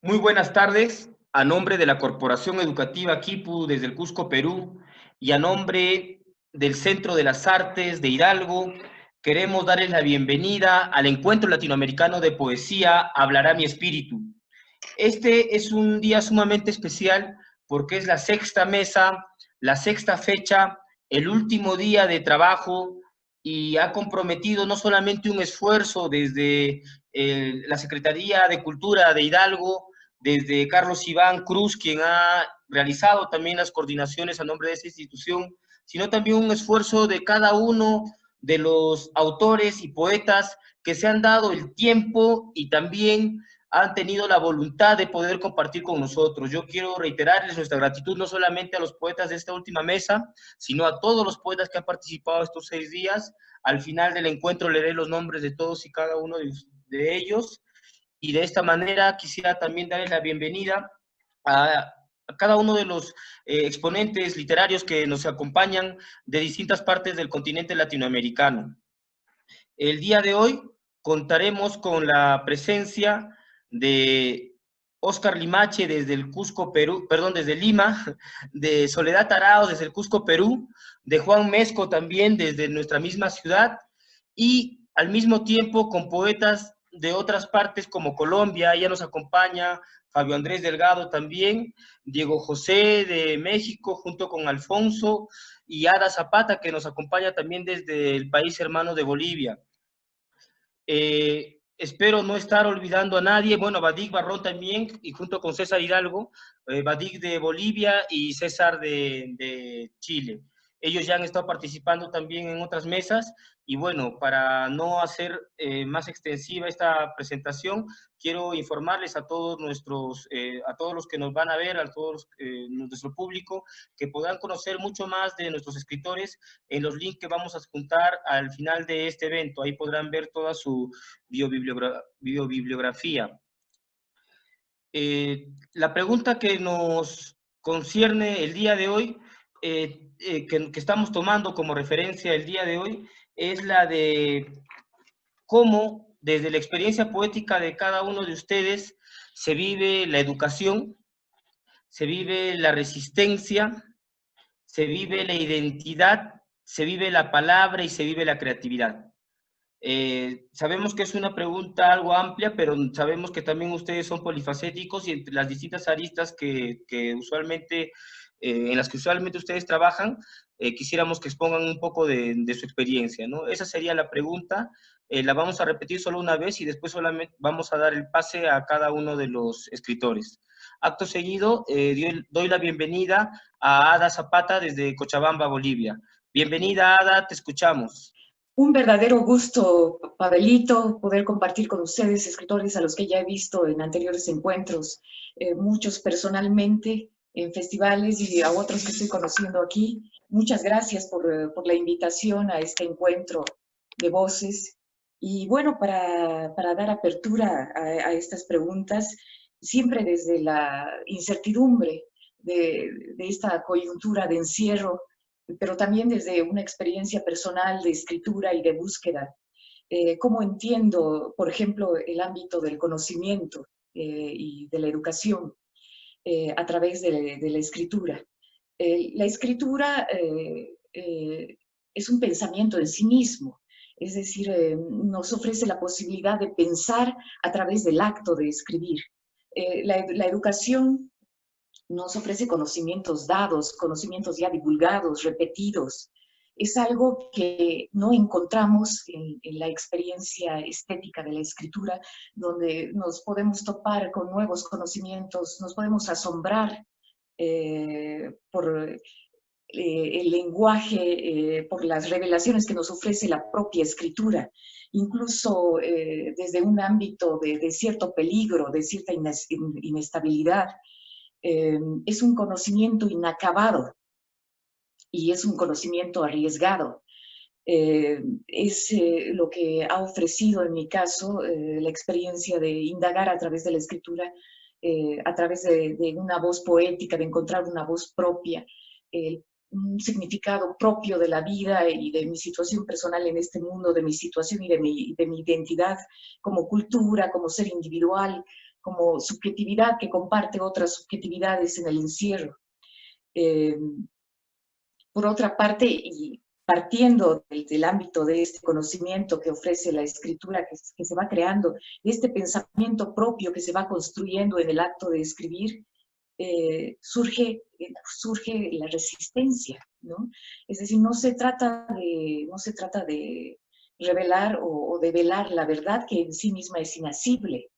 Muy buenas tardes, a nombre de la Corporación Educativa Quipu desde el Cusco, Perú, y a nombre del Centro de las Artes de Hidalgo, queremos darles la bienvenida al Encuentro Latinoamericano de Poesía Hablará mi Espíritu. Este es un día sumamente especial porque es la sexta mesa, la sexta fecha, el último día de trabajo y ha comprometido no solamente un esfuerzo desde la Secretaría de Cultura de Hidalgo, desde Carlos Iván Cruz, quien ha realizado también las coordinaciones a nombre de esa institución, sino también un esfuerzo de cada uno de los autores y poetas que se han dado el tiempo y también han tenido la voluntad de poder compartir con nosotros. Yo quiero reiterarles nuestra gratitud no solamente a los poetas de esta última mesa, sino a todos los poetas que han participado estos 6 días. Al final del encuentro leeré los nombres de todos y cada uno de ellos. Y de esta manera quisiera también darles la bienvenida a cada uno de los exponentes literarios que nos acompañan de distintas partes del continente latinoamericano. El día de hoy contaremos con la presencia de Oscar Limache desde el Cusco, Perú, perdón, desde Lima, de Soledad Tarao desde el Cusco, Perú, de Juan Mesco también desde nuestra misma ciudad, y al mismo tiempo con poetas de otras partes como Colombia. Ya nos acompaña Fabio Andrés Delgado también, Diego José de México junto con Alfonso, y Ada Zapata, que nos acompaña también desde el país hermano de Bolivia. Espero no estar olvidando a nadie. Bueno, Badik Barrón también, y junto con César Hidalgo, Badik de Bolivia y César de Chile. Ellos ya han estado participando también en otras mesas, y bueno, para no hacer más extensiva esta presentación, quiero informarles a todos a todos los que nos van a ver, a todos nuestro público, que podrán conocer mucho más de nuestros escritores en los links que vamos a juntar al final de este evento. Ahí podrán ver toda su biobibliografía. La pregunta que nos concierne el día de hoy, que estamos tomando como referencia el día de hoy, es la de cómo desde la experiencia poética de cada uno de ustedes se vive la educación, se vive la resistencia, se vive la identidad, se vive la palabra y se vive la creatividad. Sabemos que es una pregunta algo amplia, pero sabemos que también ustedes son polifacéticos, y entre las distintas aristas que usualmente, en las que usualmente ustedes trabajan, quisiéramos que expongan un poco de su experiencia, ¿no? Esa sería la pregunta. La vamos a repetir solo una vez y después solamente vamos a dar el pase a cada uno de los escritores. Acto seguido, doy la bienvenida a Ada Zapata desde Cochabamba, Bolivia. Bienvenida, Ada, te escuchamos. Un verdadero gusto, Pavelito, poder compartir con ustedes, escritores a los que ya he visto en anteriores encuentros, muchos personalmente, en festivales, y a otros que estoy conociendo aquí. Muchas gracias por la invitación a este encuentro de voces. Y bueno, para dar apertura a estas preguntas, siempre desde la incertidumbre de esta coyuntura de encierro, pero también desde una experiencia personal de escritura y de búsqueda. ¿Cómo entiendo, por ejemplo, el ámbito del conocimiento y de la educación a través de la escritura? La escritura es un pensamiento en sí mismo, es decir, nos ofrece la posibilidad de pensar a través del acto de escribir. La educación nos ofrece conocimientos dados, conocimientos ya divulgados, repetidos. Es algo que no encontramos en la experiencia estética de la escritura, donde nos podemos topar con nuevos conocimientos, nos podemos asombrar por el lenguaje, por las revelaciones que nos ofrece la propia escritura, incluso desde un ámbito de cierto peligro, de cierta inestabilidad. Es un conocimiento inacabado y es un conocimiento arriesgado. Es lo que ha ofrecido en mi caso la experiencia de indagar a través de la escritura, a través de una voz poética, de encontrar una voz propia, un significado propio de la vida y de mi situación personal en este mundo, de mi situación y de mi identidad como cultura, como ser individual, como subjetividad que comparte otras subjetividades en el encierro. Eh, por otra parte, y partiendo del ámbito de este conocimiento que ofrece la escritura, que se va creando, este pensamiento propio que se va construyendo en el acto de escribir, surge la resistencia, ¿no? Es decir, no se trata de revelar o de velar la verdad que en sí misma es inacible.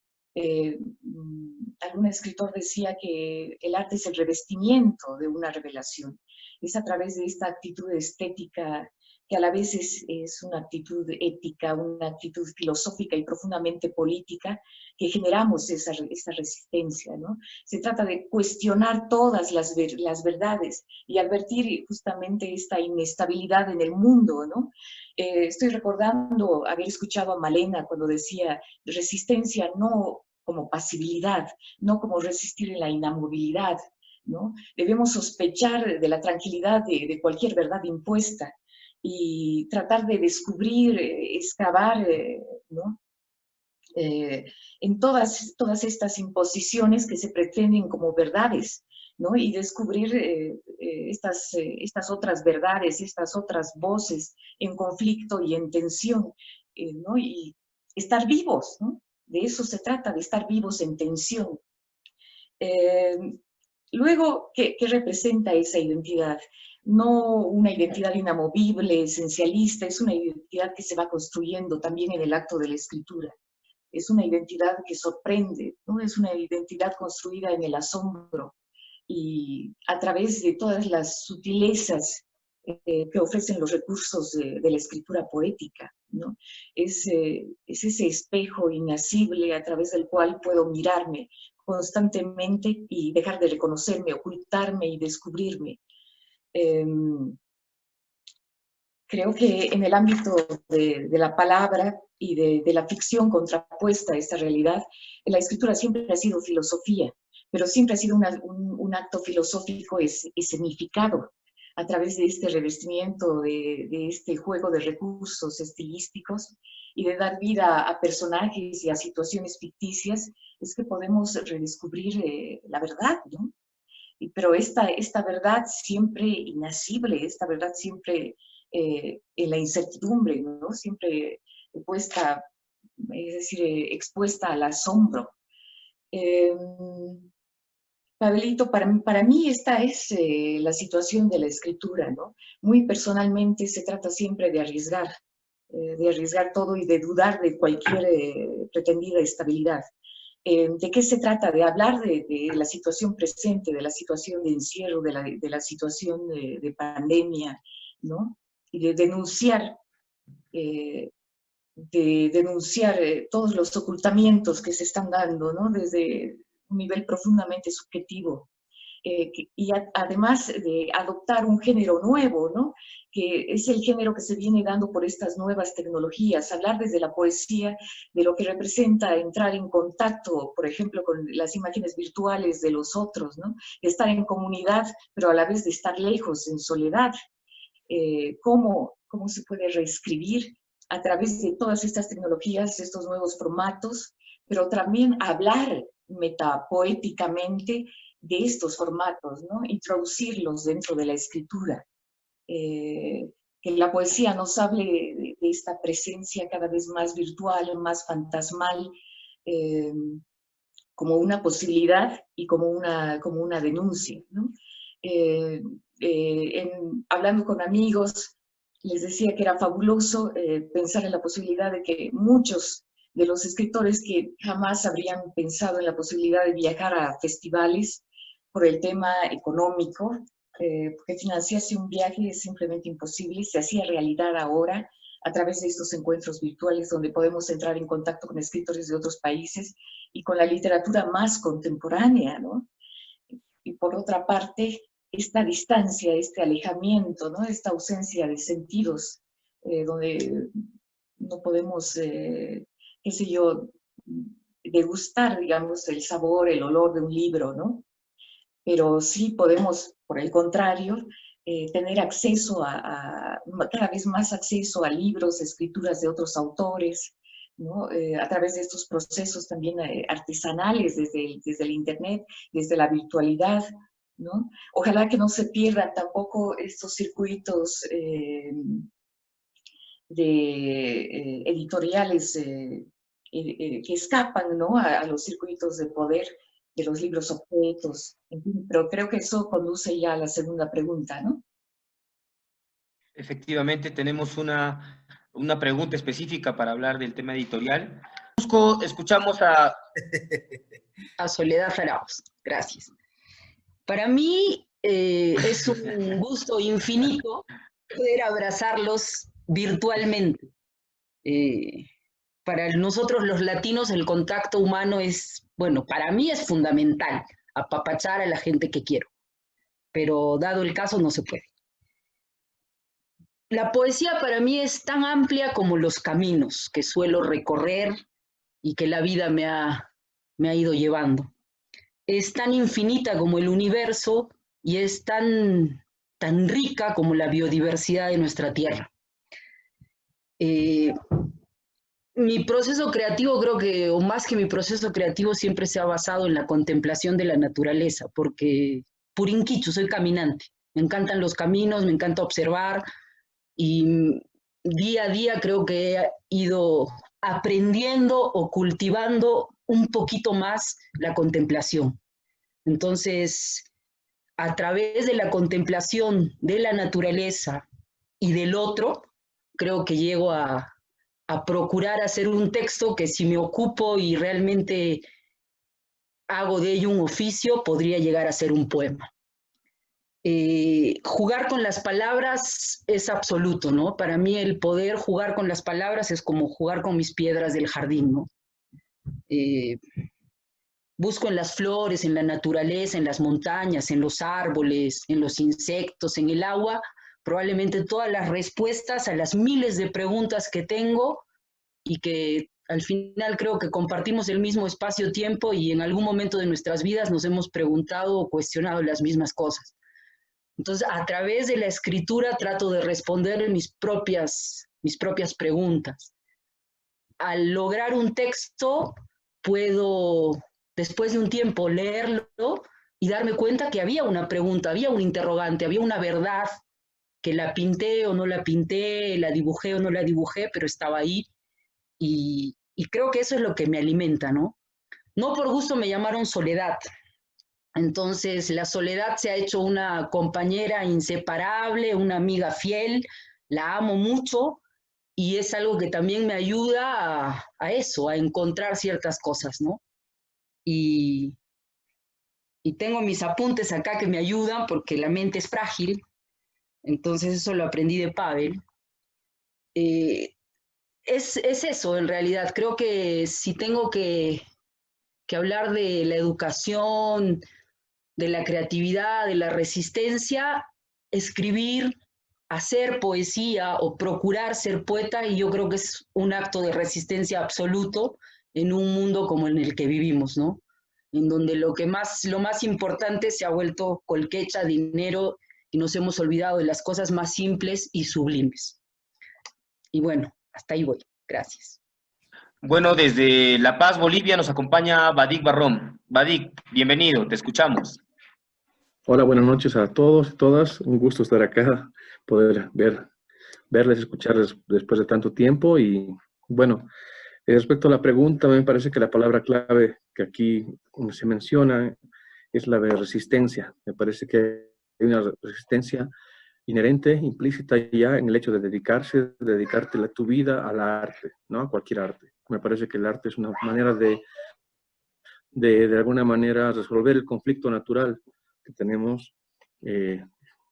Algún escritor decía que el arte es el revestimiento de una revelación. Es a través de esta actitud estética que a la vez es una actitud ética, una actitud filosófica y profundamente política, que generamos esa resistencia, ¿no? Se trata de cuestionar todas las verdades y advertir justamente esta inestabilidad en el mundo, ¿no? Estoy recordando haber escuchado a Malena cuando decía resistencia no como pasibilidad, no como resistir en la inamovilidad, ¿no? Debemos sospechar de la tranquilidad de cualquier verdad impuesta y tratar de descubrir, excavar, ¿no? En todas estas imposiciones que se pretenden como verdades, ¿no? Y descubrir estas otras verdades, estas otras voces en conflicto y en tensión, ¿no? Y estar vivos, ¿no? De eso se trata, de estar vivos en tensión. Eh, Luego, ¿qué representa esa identidad? No una identidad inamovible, esencialista, es una identidad que se va construyendo también en el acto de la escritura. Es una identidad que sorprende, ¿no? Es una identidad construida en el asombro y a través de todas las sutilezas que ofrecen los recursos de la escritura poética, ¿no? Es ese espejo inacible a través del cual puedo mirarme constantemente y dejar de reconocerme, ocultarme y descubrirme. Eh, Creo que en el ámbito de la palabra y de la ficción contrapuesta a esta realidad, la escritura siempre ha sido filosofía, pero siempre ha sido un acto filosófico escenificado a través de este revestimiento, de este juego de recursos estilísticos y de dar vida a personajes y a situaciones ficticias, es que podemos redescubrir la verdad, ¿no? Pero esta verdad siempre inacible, esta verdad siempre en la incertidumbre, ¿no? Siempre puesta, es decir, expuesta al asombro. Eh, Pablito, para mí esta es la situación de la escritura, ¿no? Muy personalmente se trata siempre de arriesgar todo y de dudar de cualquier pretendida estabilidad. ¿De qué se trata? De hablar de la situación presente, de la situación de encierro, de la situación de pandemia, ¿no? Y eh, de denunciar todos los ocultamientos que se están dando, ¿no? Desde un nivel profundamente subjetivo. Además de adoptar un género nuevo, ¿no? Que es el género que se viene dando por estas nuevas tecnologías, hablar desde la poesía de lo que representa entrar en contacto, por ejemplo, con las imágenes virtuales de los otros, ¿no? De estar en comunidad, pero a la vez de estar lejos, en soledad. ¿Cómo se puede reescribir a través de todas estas tecnologías, estos nuevos formatos, pero también hablar metapoéticamente de estos formatos, ¿no? Introducirlos dentro de la escritura. Que la poesía nos hable de esta presencia cada vez más virtual, más fantasmal, eh, como una posibilidad y como una denuncia, ¿no? Hablando con amigos, les decía que era fabuloso pensar en la posibilidad de que muchos de los escritores que jamás habrían pensado en la posibilidad de viajar a festivales por el tema económico, porque financiarse un viaje es simplemente imposible, se hacía realidad ahora a través de estos encuentros virtuales donde podemos entrar en contacto con escritores de otros países y con la literatura más contemporánea, ¿no? Y por otra parte, esta distancia, este alejamiento, ¿no? Esta ausencia de sentidos, donde no podemos, qué sé yo, degustar, digamos, el sabor, el olor de un libro, ¿no? Pero sí podemos, por el contrario, tener acceso cada vez más acceso a libros, escrituras de otros autores, ¿no? A través de estos procesos también artesanales desde el Internet, desde la virtualidad, ¿no? Ojalá que no se pierdan tampoco estos circuitos editoriales que escapan, ¿no? A los circuitos de poder de los libros objetos, en fin, pero creo que eso conduce ya a la segunda pregunta, ¿no? Efectivamente, tenemos una pregunta específica para hablar del tema editorial. Escuchamos A Soledad Zarauz. Gracias. Para mí es un gusto infinito poder abrazarlos virtualmente. Para nosotros los latinos el contacto humano es, bueno, para mí es fundamental, apapachar a la gente que quiero, pero dado el caso no se puede. La poesía para mí es tan amplia como los caminos que suelo recorrer y que la vida me ha ido llevando. Es tan infinita como el universo y es tan rica como la biodiversidad de nuestra tierra. Mi proceso creativo creo que, o más que mi proceso creativo, siempre se ha basado en la contemplación de la naturaleza, porque purinquichu, soy caminante. Me encantan los caminos, me encanta observar y día a día creo que he ido aprendiendo o cultivando un poquito más la contemplación. Entonces, a través de la contemplación de la naturaleza y del otro, creo que llego a procurar hacer un texto que si me ocupo y realmente hago de ello un oficio, podría llegar a ser un poema. Jugar con las palabras es absoluto, ¿no? Para mí el poder jugar con las palabras es como jugar con mis piedras del jardín, ¿no? Busco en las flores, en la naturaleza, en las montañas, en los árboles, en los insectos, en el agua, probablemente todas las respuestas a las miles de preguntas que tengo y que al final creo que compartimos el mismo espacio-tiempo y en algún momento de nuestras vidas nos hemos preguntado o cuestionado las mismas cosas. Entonces, a través de la escritura trato de responder mis propias preguntas. Al lograr un texto, puedo, después de un tiempo, leerlo y darme cuenta que había una pregunta, había un interrogante, había una verdad, que la pinté o no la pinté, la dibujé o no la dibujé, pero estaba ahí. Y creo que eso es lo que me alimenta, ¿no? No por gusto me llamaron Soledad. Entonces, la soledad se ha hecho una compañera inseparable, una amiga fiel, la amo mucho y es algo que también me ayuda a eso, a encontrar ciertas cosas, ¿no? Y, y tengo mis apuntes acá que me ayudan porque la mente es frágil, entonces eso lo aprendí de Pavel. Es eso, en realidad. Creo que si tengo que hablar de la educación, de la creatividad, de la resistencia, escribir, hacer poesía o procurar ser poeta, y yo creo que es un acto de resistencia absoluto en un mundo como en el que vivimos, ¿no? En donde lo más importante se ha vuelto colquecha, dinero, y nos hemos olvidado de las cosas más simples y sublimes. Y bueno, hasta ahí voy. Gracias. Bueno, desde La Paz, Bolivia, nos acompaña Vadik Barrón. Vadik, bienvenido, te escuchamos. Hola, buenas noches a todos y todas. Un gusto estar acá, poder verles, escucharles después de tanto tiempo. Y bueno, respecto a la pregunta, me parece que la palabra clave que aquí se menciona es la de resistencia. Me parece que hay una resistencia inherente, implícita ya en el hecho de dedicarte tu vida al arte, ¿no? A cualquier arte. Me parece que el arte es una manera de alguna manera resolver el conflicto natural que tenemos,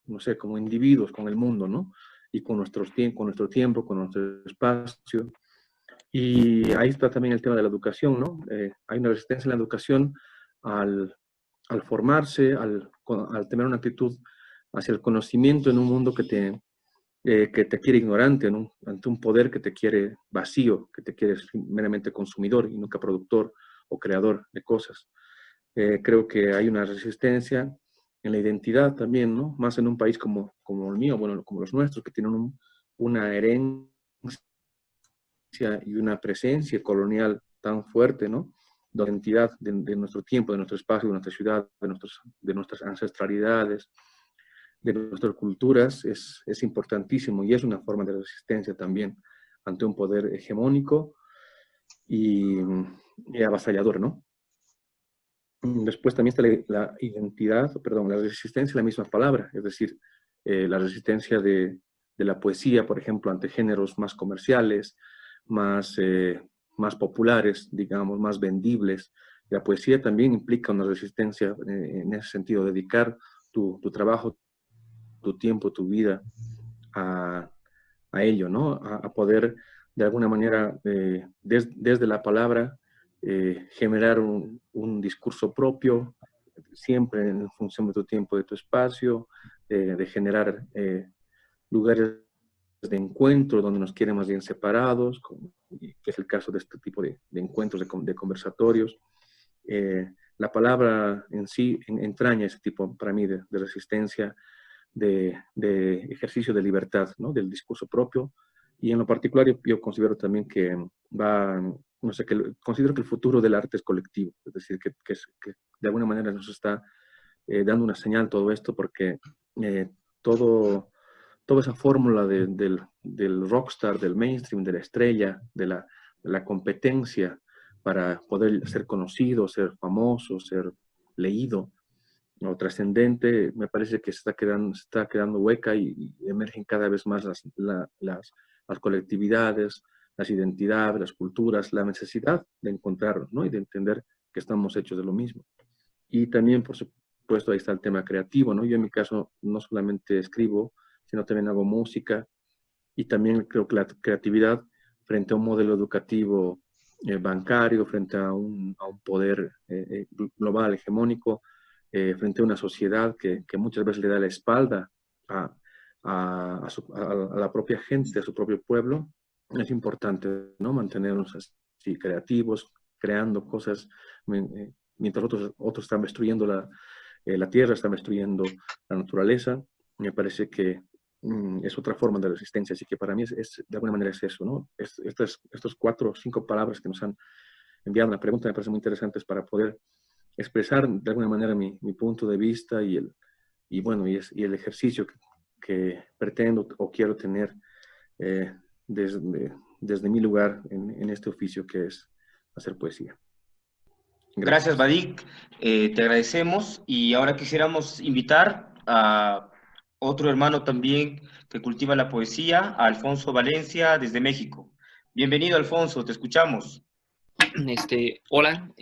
no sé, como individuos con el mundo, ¿no? Y con nuestro tiempo, con nuestro espacio. Y ahí está también el tema de la educación, ¿no? Hay una resistencia en la educación al formarse, al tener una actitud hacia el conocimiento en un mundo que te quiere ignorante, ¿no? Ante un poder que te quiere vacío, que te quiere meramente consumidor y nunca productor o creador de cosas. Creo que hay una resistencia en la identidad también, ¿no? Más en un país como el mío, bueno, como los nuestros, que tienen una herencia y una presencia colonial tan fuerte, ¿no? De la identidad de nuestro tiempo, de nuestro espacio, de nuestra ciudad, de nuestras ancestralidades, de nuestras culturas, es importantísimo y es una forma de resistencia también ante un poder hegemónico y avasallador, ¿no? Después también está la identidad, perdón, la resistencia, la misma palabra, es decir, la resistencia de la poesía, por ejemplo, ante géneros más comerciales, más populares, digamos, más vendibles. La poesía también implica una resistencia en ese sentido, dedicar tu trabajo, tu tiempo, tu vida a ello, ¿no? A poder, de alguna manera, desde la palabra, generar un discurso propio, siempre en función de tu tiempo, de tu espacio, de generar lugares de encuentro donde nos quieren más bien separados, que es el caso de este tipo de encuentros, de conversatorios. La palabra en sí entraña ese tipo, para mí, de resistencia, de ejercicio de libertad, ¿no? Del discurso propio. Y en lo particular yo considero también que no sé, considero que el futuro del arte es colectivo, es decir, que de alguna manera nos está dando una señal todo esto, porque toda esa fórmula del rockstar, del mainstream, de la estrella, de la competencia para poder ser conocido, ser famoso, ser leído o trascendente, me parece que se está quedando hueca y emergen cada vez más las colectividades, las identidades, las culturas, la necesidad de encontrarnos, ¿no? Y de entender que estamos hechos de lo mismo. Y también, por supuesto, ahí está el tema creativo, ¿no? Yo en mi caso no solamente escribo, sino también hago música y también creo que la creatividad frente a un modelo educativo bancario, frente a un poder global, hegemónico, frente a una sociedad que muchas veces le da la espalda a la propia gente, a su propio pueblo, es importante, ¿no? Mantenernos así creativos, creando cosas, mientras otros están destruyendo la tierra, están destruyendo la naturaleza. Me parece que es otra forma de resistencia, así que para mí de alguna manera es eso, ¿no? Estos 4 o 5 palabras que nos han enviado en la pregunta me parecen muy interesantes para poder expresar de alguna manera mi punto de vista y el ejercicio que pretendo o quiero tener desde mi lugar en este oficio que es hacer poesía. Gracias, Vadik. Te agradecemos y ahora quisiéramos invitar a otro hermano también que cultiva la poesía, a Alfonso Valencia desde México. Bienvenido, Alfonso, te escuchamos. Hola,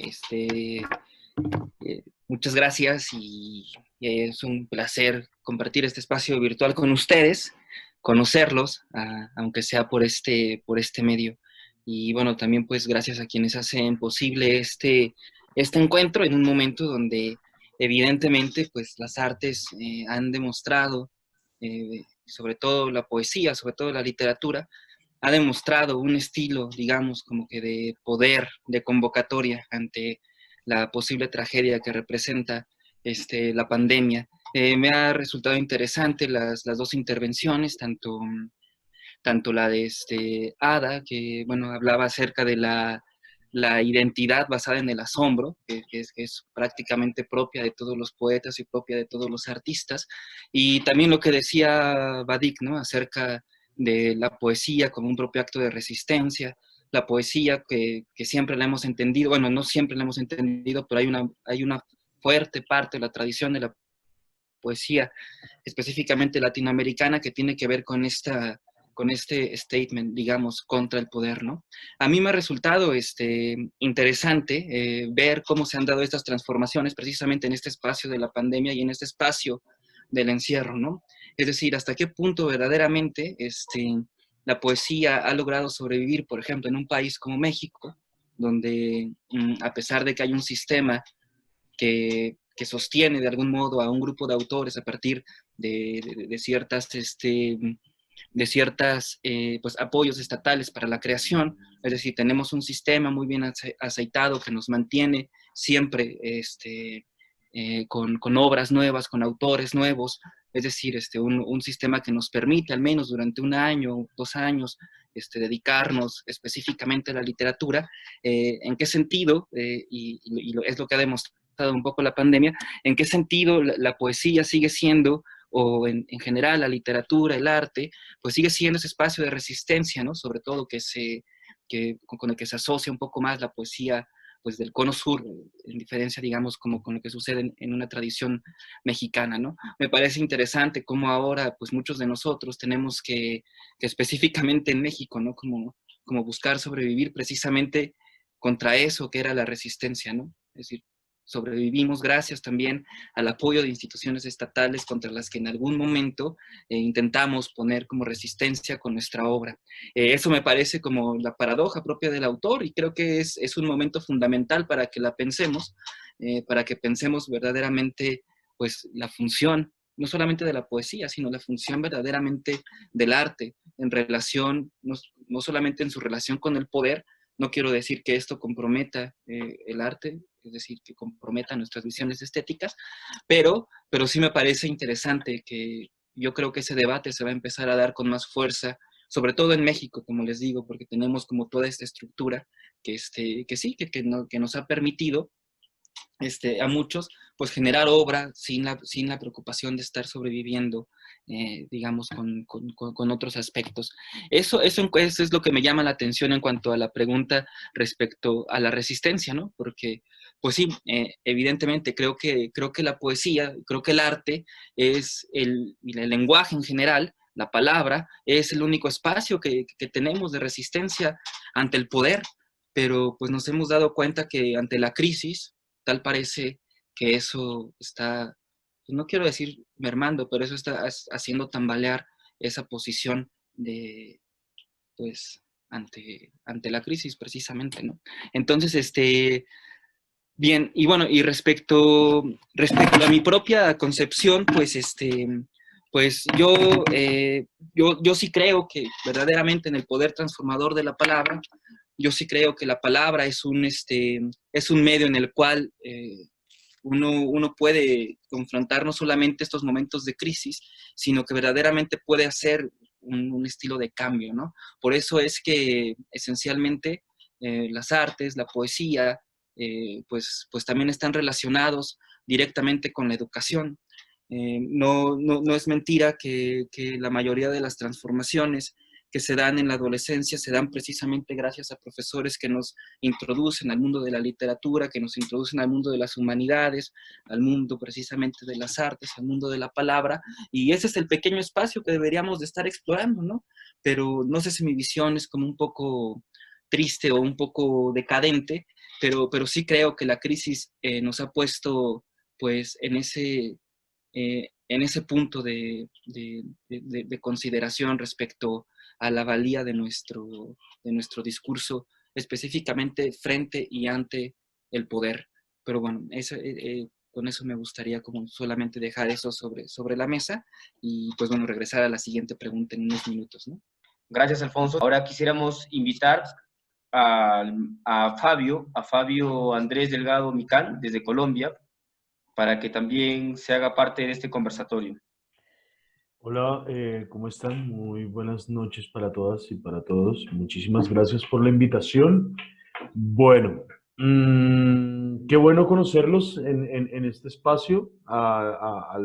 muchas gracias y es un placer compartir este espacio virtual con ustedes, conocerlos, aunque sea por este medio. Y bueno, también pues gracias a quienes hacen posible este encuentro en un momento donde evidentemente pues las artes han demostrado, sobre todo la poesía, sobre todo la literatura, ha demostrado un estilo, digamos, como que de poder, de convocatoria ante la posible tragedia que representa la pandemia. Me ha resultado interesante las 2 intervenciones, tanto la de Ada, que bueno, hablaba acerca de la identidad basada en el asombro, que es prácticamente propia de todos los poetas y propia de todos los artistas, y también lo que decía Vadik, ¿no? Acerca de la poesía como un propio acto de resistencia, la poesía que siempre la hemos entendido, bueno, no siempre la hemos entendido, pero hay una fuerte parte de la tradición de la poesía, específicamente latinoamericana, que tiene que ver con este statement, digamos, contra el poder, ¿no? A mí me ha resultado interesante ver cómo se han dado estas transformaciones precisamente en este espacio de la pandemia y en este espacio del encierro, ¿no? Es decir, hasta qué punto verdaderamente la poesía ha logrado sobrevivir, por ejemplo, en un país como México, donde a pesar de que hay un sistema que sostiene de algún modo a un grupo de autores a partir de ciertas pues, apoyos estatales para la creación, es decir, tenemos un sistema muy bien aceitado que nos mantiene siempre con obras nuevas, con autores nuevos, es decir, un sistema que nos permite al menos durante 1 año, 2 años, dedicarnos específicamente a la literatura. ¿En qué sentido? Es lo que ha demostrado un poco la pandemia, ¿en qué sentido la poesía sigue siendo, o en general la literatura, el arte, pues sigue siendo ese espacio de resistencia, ¿no? Sobre todo con el que se asocia un poco más la poesía, pues del cono sur, en diferencia, digamos, como con lo que sucede en una tradición mexicana, ¿no? Me parece interesante cómo ahora, pues muchos de nosotros tenemos que específicamente en México, ¿no? Como buscar sobrevivir precisamente contra eso que era la resistencia, ¿no? Es decir, sobrevivimos gracias también al apoyo de instituciones estatales contra las que en algún momento intentamos poner como resistencia con nuestra obra. Eso me parece como la paradoja propia del autor, y creo que es un momento fundamental para que la pensemos, para que pensemos verdaderamente pues la función, no solamente de la poesía, sino la función verdaderamente del arte, en relación, no solamente en su relación con el poder. No quiero decir que esto comprometa el arte, es decir, que comprometa nuestras visiones estéticas, pero sí me parece interesante que yo creo que ese debate se va a empezar a dar con más fuerza, sobre todo en México, como les digo, porque tenemos como toda esta estructura que nos ha permitido a muchos, pues generar obra sin la preocupación de estar sobreviviendo, digamos, con otros aspectos. Eso es lo que me llama la atención en cuanto a la pregunta respecto a la resistencia, ¿no? Porque, pues sí, evidentemente creo que la poesía, creo que el arte el lenguaje en general, la palabra, es el único espacio que tenemos de resistencia ante el poder, pero pues nos hemos dado cuenta que ante la crisis, tal parece que eso está, pues no quiero decir mermando, pero eso está haciendo tambalear esa posición de, pues, ante la crisis precisamente, ¿no? Entonces, bien, y bueno, y respecto a mi propia concepción, pues, pues yo sí creo que verdaderamente en el poder transformador de la palabra. Yo sí creo que la palabra es un medio en el cual uno puede confrontar no solamente estos momentos de crisis, sino que verdaderamente puede hacer un estilo de cambio, ¿no? Por eso es que esencialmente las artes, la poesía, pues también están relacionados directamente con la educación. No es mentira que la mayoría de las transformaciones que se dan en la adolescencia se dan precisamente gracias a profesores que nos introducen al mundo de la literatura, que nos introducen al mundo de las humanidades, al mundo precisamente de las artes, al mundo de la palabra, y ese es el pequeño espacio que deberíamos de estar explorando, ¿no? Pero no sé si mi visión es como un poco triste o un poco decadente, pero sí creo que la crisis nos ha puesto pues en ese punto de consideración respecto a la valía de nuestro discurso, específicamente frente y ante el poder. Pero bueno, con eso me gustaría como solamente dejar eso sobre la mesa y pues bueno, regresar a la siguiente pregunta en unos minutos, ¿no? Gracias, Alfonso. Ahora quisiéramos invitar a Fabio Andrés Delgado Micán, desde Colombia, para que también se haga parte de este conversatorio. Hola, ¿cómo están? Muy buenas noches para todas y para todos. Muchísimas gracias por la invitación. Bueno, qué bueno conocerlos en este espacio, a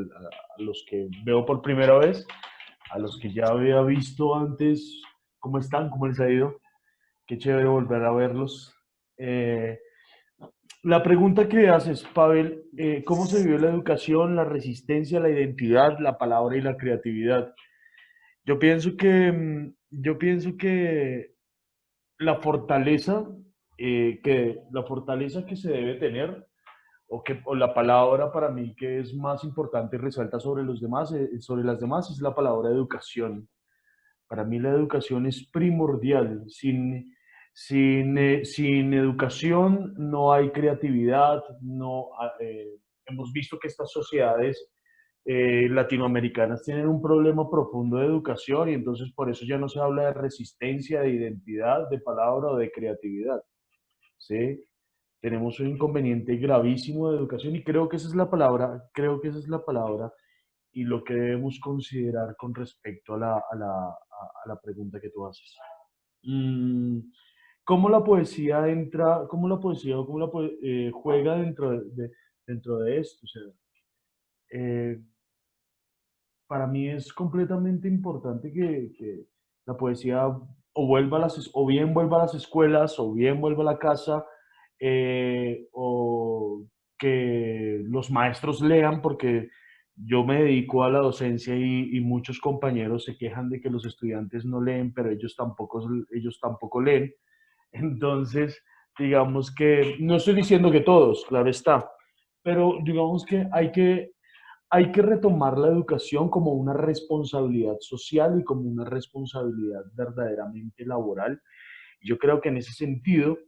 los que veo por primera vez, a los que ya había visto antes. ¿Cómo están? ¿Cómo les ha ido? Qué chévere volver a verlos. Eh, la pregunta que haces, Pavel, ¿cómo se vivió la educación, la resistencia, la identidad, la palabra y la creatividad? Yo pienso que la fortaleza que se debe tener, o la palabra para mí que es más importante y resalta sobre las demás, es la palabra educación. Para mí la educación es primordial. Sin educación no hay creatividad. No, hemos visto que estas sociedades latinoamericanas tienen un problema profundo de educación, y entonces por eso ya no se habla de resistencia, de identidad, de palabra o de creatividad. ¿Sí? Tenemos un inconveniente gravísimo de educación, y creo que esa es la palabra, y lo que debemos considerar con respecto a la pregunta que tú haces. ¿Cómo la poesía entra, cómo la poesía o cómo juega dentro de esto? O sea, eh, para mí es completamente importante que la poesía o bien vuelva a las escuelas, o bien vuelva a la casa, o que los maestros lean, porque yo me dedico a la docencia y muchos compañeros se quejan de que los estudiantes no leen, pero ellos tampoco leen. Entonces, digamos que, no estoy diciendo que todos, claro está, pero digamos que hay que retomar la educación como una responsabilidad social y como una responsabilidad verdaderamente laboral. Yo creo que en ese sentido,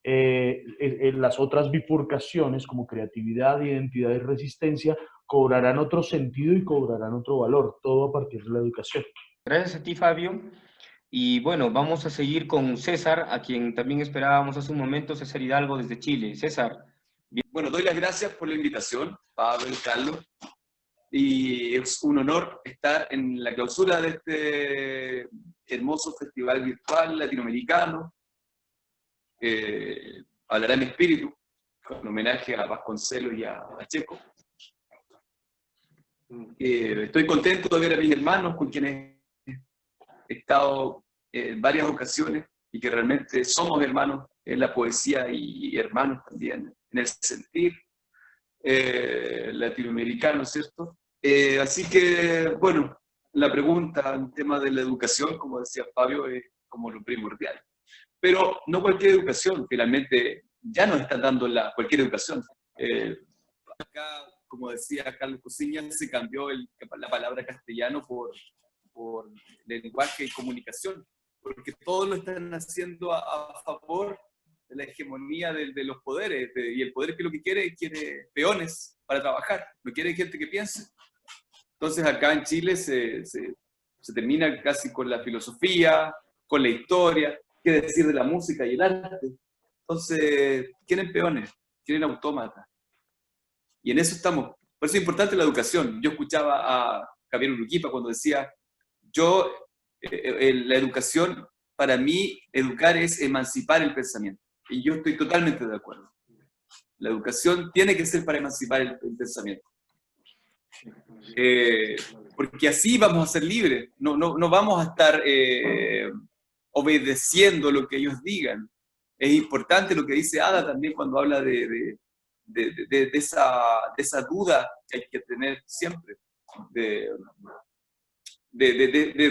las otras bifurcaciones como creatividad, identidad y resistencia cobrarán otro sentido y cobrarán otro valor, todo a partir de la educación. Gracias a ti, Fabio. Y bueno, vamos a seguir con César, a quien también esperábamos hace un momento, César Hidalgo desde Chile. César. Bueno, doy las gracias por la invitación, Pablo y Carlos, y es un honor estar en la clausura de este hermoso festival virtual latinoamericano. Hablará mi espíritu, con homenaje a Vasconcelos y a Pacheco. Estoy contento de ver a mis hermanos con quienes he estado en varias ocasiones y que realmente somos hermanos en la poesía y hermanos también en el sentir latinoamericano, ¿cierto? Así que, bueno, la pregunta, el tema de la educación, como decía Fabio, es como lo primordial. Pero no cualquier educación, finalmente, ya nos están dando cualquier educación. Acá, como decía Carlos Cosiña, se cambió la palabra castellano por lenguaje y comunicación, porque todos lo están haciendo a favor de la hegemonía de los poderes, y el poder que lo que quiere peones para trabajar, no quiere gente que piense. Entonces acá en Chile se termina casi con la filosofía, con la historia, qué decir de la música y el arte. Entonces, quieren peones, quieren autómatas. Y en eso estamos. Por eso es importante la educación. Yo escuchaba a Javier Uruquipa cuando decía, la educación, para mí, educar es emancipar el pensamiento. Y yo estoy totalmente de acuerdo. La educación tiene que ser para emancipar el pensamiento. Porque así vamos a ser libres. No vamos a estar obedeciendo lo que ellos digan. Es importante lo que dice Ada también cuando habla de esa duda que hay que tener siempre, de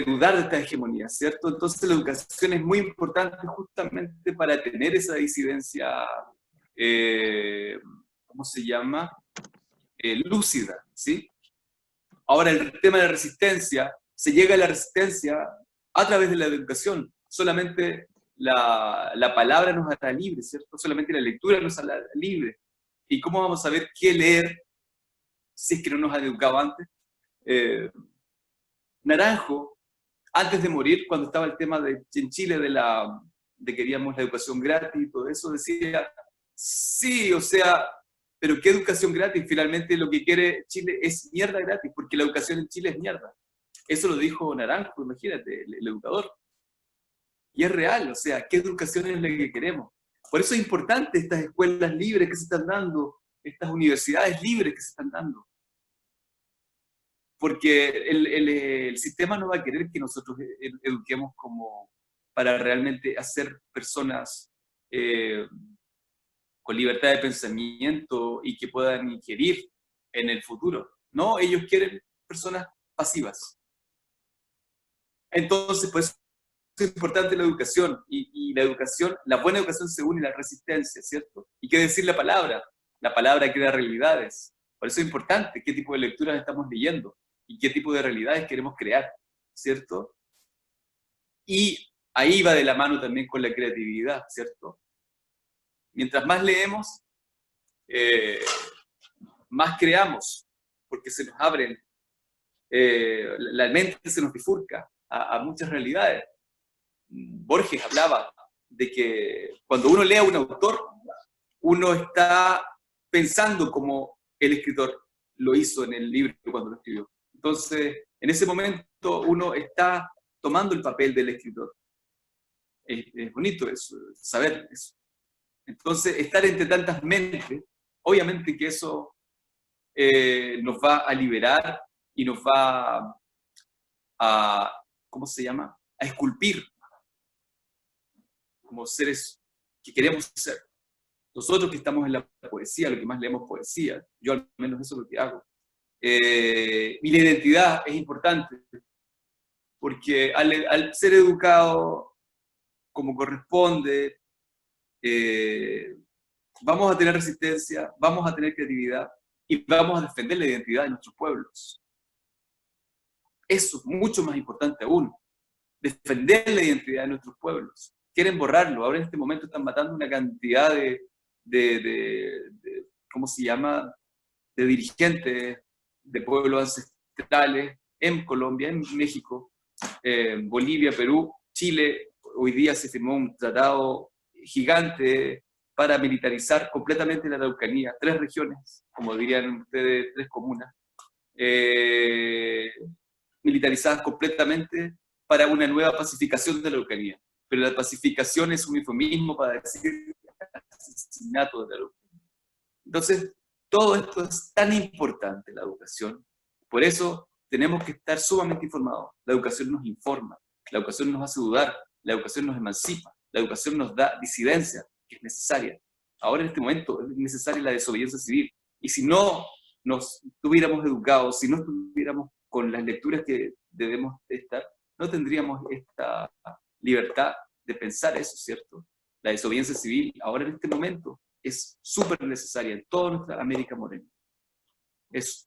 dudar de esta hegemonía, ¿cierto? Entonces la educación es muy importante justamente para tener esa disidencia, ¿cómo se llama? Lúcida, ¿sí? Ahora, el tema de la resistencia, se llega a la resistencia a través de la educación. Solamente la palabra nos hará libres, ¿cierto? Solamente la lectura nos hará libres. ¿Y cómo vamos a saber qué leer si es que no nos han educado antes? Naranjo, antes de morir, cuando estaba el tema en Chile de queríamos la educación gratis y todo eso, decía, sí, o sea, pero ¿qué educación gratis? Finalmente lo que quiere Chile es mierda gratis, porque la educación en Chile es mierda. Eso lo dijo Naranjo, imagínate, el educador. Y es real, o sea, ¿qué educación es la que queremos? Por eso es importante estas escuelas libres que se están dando, estas universidades libres que se están dando. Porque el sistema no va a querer que nosotros eduquemos como para realmente hacer personas con libertad de pensamiento y que puedan ingerir en el futuro. No, ellos quieren personas pasivas. Entonces, pues, es importante la educación, y la educación, la buena educación se une a la resistencia, ¿cierto? ¿Y qué decir la palabra? La palabra crea realidades. Por eso es importante qué tipo de lecturas estamos leyendo y qué tipo de realidades queremos crear, ¿cierto? Y ahí va de la mano también con la creatividad, ¿cierto? Mientras más leemos, más creamos, porque se nos abren, la mente se nos bifurca a muchas realidades. Borges hablaba de que cuando uno lee a un autor, uno está pensando como el escritor lo hizo en el libro cuando lo escribió. Entonces, en ese momento uno está tomando el papel del escritor. Es bonito eso, saber eso. Entonces, estar entre tantas mentes, obviamente que eso nos va a liberar y nos va a, ¿cómo se llama?, a esculpir como seres que queremos ser. Nosotros que estamos en la poesía, lo que más leemos poesía, yo al menos eso es lo que hago. Y la identidad es importante, porque al ser educado como corresponde, vamos a tener resistencia, vamos a tener creatividad y vamos a defender la identidad de nuestros pueblos. Eso es mucho más importante aún, defender la identidad de nuestros pueblos. Quieren borrarlo, ahora en este momento están matando una cantidad de ¿cómo se llama?, de dirigentes de pueblos ancestrales en Colombia, en México, Bolivia, Perú, Chile. Hoy día se firmó un tratado gigante para militarizar completamente la Araucanía, 3 regiones, como dirían ustedes, 3 comunas, militarizadas completamente para una nueva pacificación de la Araucanía. Pero la pacificación es un eufemismo para decir asesinato de la Araucanía. Entonces, todo esto es tan importante, la educación. Por eso tenemos que estar sumamente informados. La educación nos informa, la educación nos hace dudar, la educación nos emancipa, la educación nos da disidencia, que es necesaria. Ahora en este momento es necesaria la desobediencia civil. Y si no nos estuviéramos educados, si no estuviéramos con las lecturas que debemos estar, no tendríamos esta libertad de pensar eso, ¿cierto? La desobediencia civil ahora en este momento es súper necesaria en toda nuestra América Morena. Eso.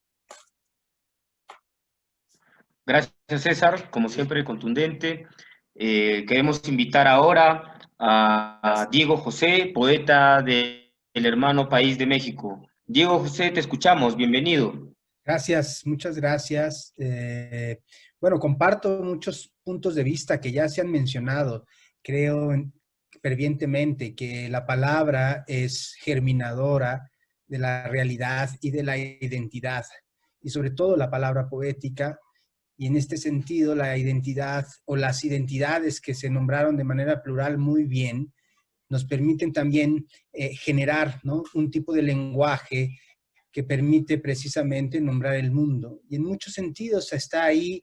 Gracias, César, como siempre, contundente. Queremos invitar ahora a Diego José, poeta del hermano país de México. Diego José, te escuchamos, bienvenido. Gracias, muchas gracias. Bueno, comparto muchos puntos de vista que ya se han mencionado. Creo fervientemente que la palabra es germinadora de la realidad y de la identidad, y sobre todo la palabra poética, y en este sentido la identidad o las identidades que se nombraron de manera plural muy bien, nos permiten también generar, ¿no?, un tipo de lenguaje que permite precisamente nombrar el mundo. Y en muchos sentidos está ahí,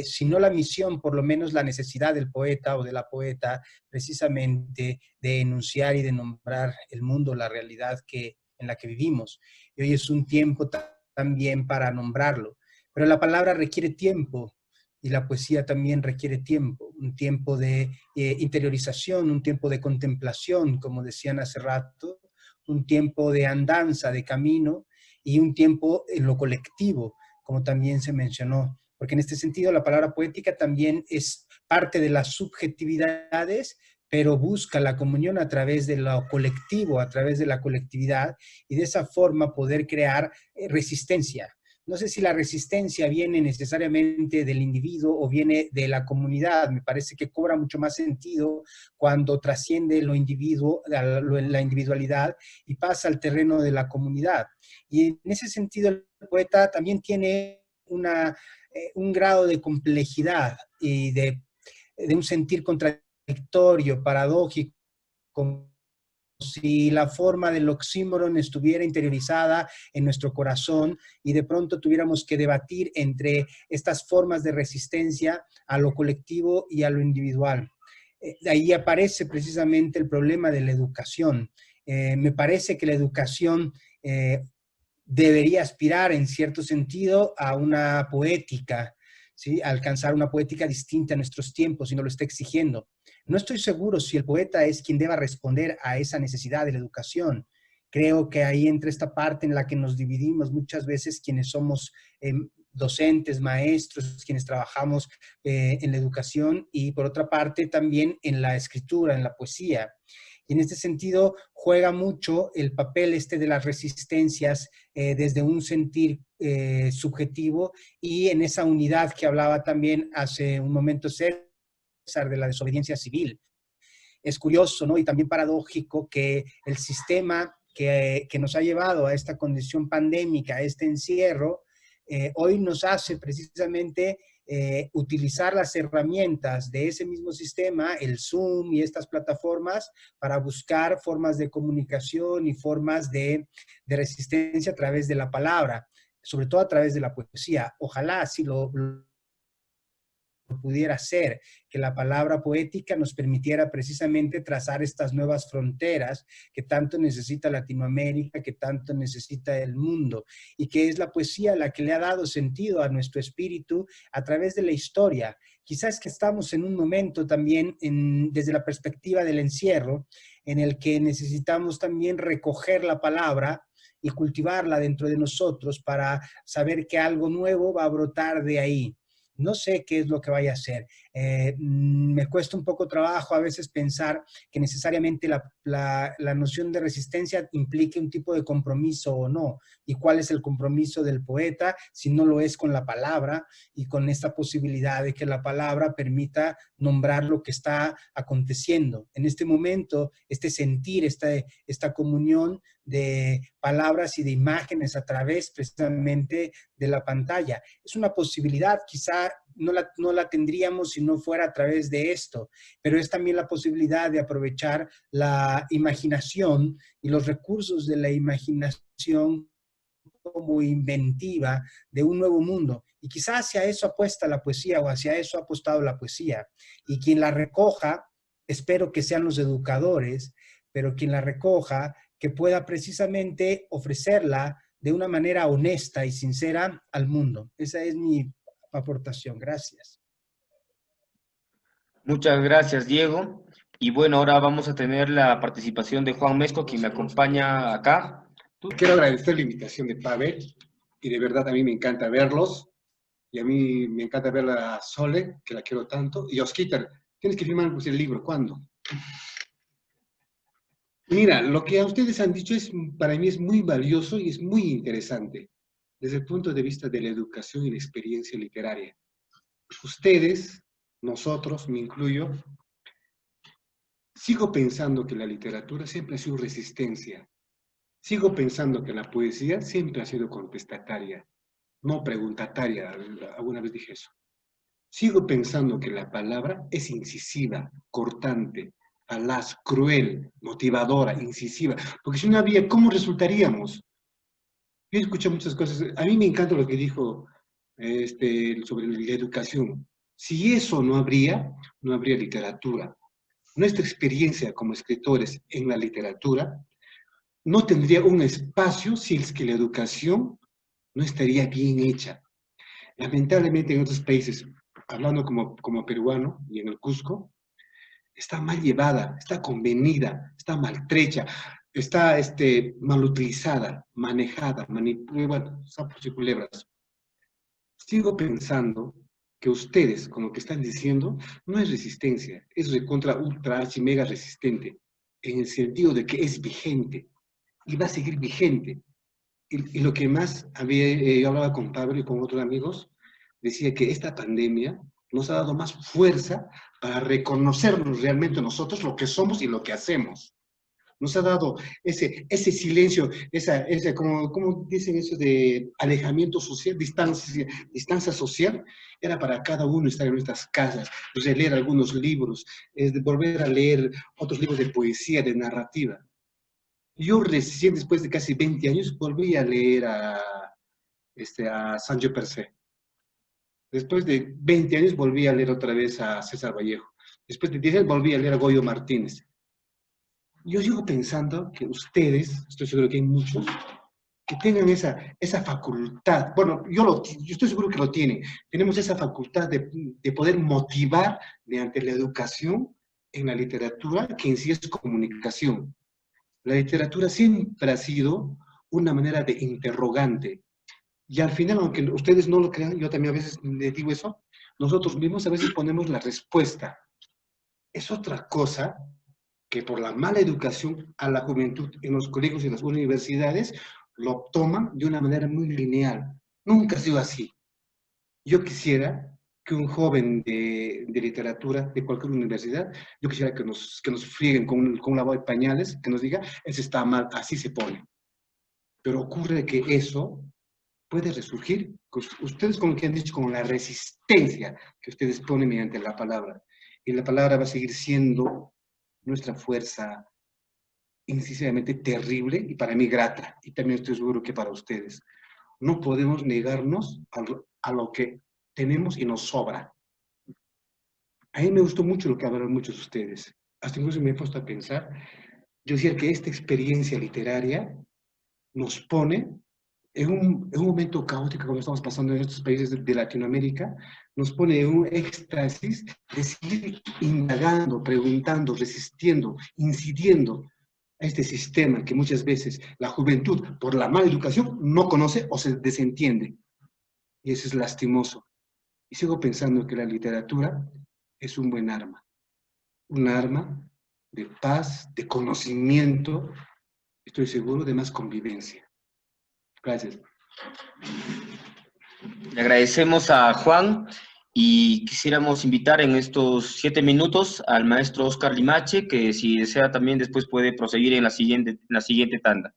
si no la misión, por lo menos la necesidad del poeta o de la poeta, precisamente de enunciar y de nombrar el mundo, la realidad en la que vivimos. Y hoy es un tiempo también para nombrarlo. Pero la palabra requiere tiempo y la poesía también requiere tiempo, un tiempo de interiorización, un tiempo de contemplación, como decían hace rato, un tiempo de andanza, de camino, y un tiempo en lo colectivo, como también se mencionó. Porque en este sentido la palabra poética también es parte de las subjetividades, pero busca la comunión a través de lo colectivo, a través de la colectividad, y de esa forma poder crear resistencia. No sé si la resistencia viene necesariamente del individuo o viene de la comunidad. Me parece que cobra mucho más sentido cuando trasciende lo individuo, la individualidad, y pasa al terreno de la comunidad. Y en ese sentido el poeta también tiene un grado de complejidad y de un sentir contradictorio, paradójico, como si la forma del oxímoron estuviera interiorizada en nuestro corazón y de pronto tuviéramos que debatir entre estas formas de resistencia a lo colectivo y a lo individual. De ahí aparece precisamente el problema de la educación. Me parece que la educación debería aspirar en cierto sentido a una poética, ¿sí?, a alcanzar una poética distinta a nuestros tiempos, y no lo está exigiendo. No estoy seguro si el poeta es quien deba responder a esa necesidad de la educación. Creo que ahí entra esta parte en la que nos dividimos muchas veces quienes somos docentes, maestros, quienes trabajamos en la educación, y por otra parte también en la escritura, en la poesía. Y en este sentido juega mucho el papel de las resistencias desde un sentir subjetivo, y en esa unidad que hablaba también hace un momento César, de la desobediencia civil. Es curioso, ¿no?, y también paradójico que el sistema que nos ha llevado a esta condición pandémica, a este encierro, hoy nos hace precisamente utilizar las herramientas de ese mismo sistema, el Zoom y estas plataformas, para buscar formas de comunicación y formas de resistencia a través de la palabra, sobre todo a través de la poesía. Ojalá así lo pudiera ser, que la palabra poética nos permitiera precisamente trazar estas nuevas fronteras que tanto necesita Latinoamérica, que tanto necesita el mundo, y que es la poesía la que le ha dado sentido a nuestro espíritu a través de la historia. Quizás que estamos en un momento también, desde la perspectiva del encierro, en el que necesitamos también recoger la palabra y cultivarla dentro de nosotros para saber que algo nuevo va a brotar de ahí. No sé qué es lo que vaya a hacer. Me cuesta un poco trabajo a veces pensar que necesariamente la noción de resistencia implique un tipo de compromiso o no. ¿Y cuál es el compromiso del poeta si no lo es con la palabra y con esta posibilidad de que la palabra permita nombrar lo que está aconteciendo? En este momento, este sentir, esta comunión de palabras y de imágenes a través precisamente de la pantalla. Es una posibilidad, quizá no la tendríamos si no fuera a través de esto, pero es también la posibilidad de aprovechar la imaginación y los recursos de la imaginación como inventiva de un nuevo mundo. Y quizás hacia eso apuesta la poesía, o hacia eso ha apostado la poesía. Y quien la recoja, espero que sean los educadores, pero quien la recoja, que pueda precisamente ofrecerla de una manera honesta y sincera al mundo. Esa es mi aportación. Gracias. Muchas gracias, Diego. Y bueno, ahora vamos a tener la participación de Juan Mesco, quien me acompaña acá. Quiero agradecer la invitación de Pavel, y de verdad a mí me encanta verlos, y a mí me encanta ver a Sole, que la quiero tanto, y Osquitar, tienes que firmar pues, el libro, ¿cuándo? Mira, lo que a ustedes han dicho para mí es muy valioso y es muy interesante, desde el punto de vista de la educación y la experiencia literaria. Ustedes, nosotros, me incluyo, sigo pensando que la literatura siempre ha sido resistencia. Sigo pensando que la poesía siempre ha sido contestataria, no preguntataria, alguna vez dije eso. Sigo pensando que la palabra es incisiva, cortante, falaz, cruel, motivadora, incisiva, porque si no había, ¿cómo resultaríamos? Yo escuché muchas cosas, a mí me encanta lo que dijo sobre la educación. Si eso no habría literatura. Nuestra experiencia como escritores en la literatura no tendría un espacio si es que la educación no estaría bien hecha. Lamentablemente en otros países, hablando como peruano y en el Cusco, está mal llevada, está convenida, está maltrecha, está mal utilizada, manejada, manipulada, bueno, sapos y culebras. Sigo pensando que ustedes, con lo que están diciendo, no es resistencia, es recontra, ultra, archi, mega resistente, en el sentido de que es vigente, y va a seguir vigente. Y lo que más yo hablaba con Pablo y con otros amigos, decía que esta pandemia nos ha dado más fuerza para reconocernos realmente nosotros lo que somos y lo que hacemos. Nos ha dado ese silencio, como dicen eso de alejamiento social, distancia social, era para cada uno estar en nuestras casas, leer algunos libros, volver a leer otros libros de poesía, de narrativa. Yo recién, después de casi 20 años, volví a leer a Sancho Persé. Después de 20 años volví a leer otra vez a César Vallejo. Después de 10 años volví a leer a Goyo Martínez. Yo sigo pensando que ustedes, estoy seguro que hay muchos, que tengan esa facultad. Bueno, yo estoy seguro que lo tienen. Tenemos esa facultad de poder motivar mediante la educación en la literatura, que en sí es comunicación. La literatura siempre ha sido una manera de interrogante. Y al final, aunque ustedes no lo crean, yo también a veces les digo eso, nosotros mismos a veces ponemos la respuesta. Es otra cosa que por la mala educación a la juventud en los colegios y en las universidades lo toman de una manera muy lineal. Nunca ha sido así. Yo quisiera que un joven de literatura de cualquier universidad, yo quisiera que nos frieguen con una bola de pañales, que nos diga, ese está mal, así se pone. Pero ocurre que eso puede resurgir. Ustedes, como que han dicho, con la resistencia que ustedes ponen mediante la palabra. Y la palabra va a seguir siendo nuestra fuerza incisivamente terrible y para mí grata. Y también estoy seguro que para ustedes. No podemos negarnos a lo que tenemos y nos sobra. A mí me gustó mucho lo que hablaron muchos de ustedes. Hasta incluso me he puesto a pensar. Yo decía que esta experiencia literaria nos pone en un momento caótico como estamos pasando en estos países de Latinoamérica, nos pone en un éxtasis de seguir indagando, preguntando, resistiendo, incidiendo a este sistema que muchas veces la juventud, por la mala educación, no conoce o se desentiende. Y eso es lastimoso. Y sigo pensando que la literatura es un buen arma. Un arma de paz, de conocimiento, estoy seguro, de más convivencia. Gracias. Le agradecemos a Juan y quisiéramos invitar en estos 7 minutos al maestro Oscar Limache, que si desea también después puede proseguir en la siguiente tanda.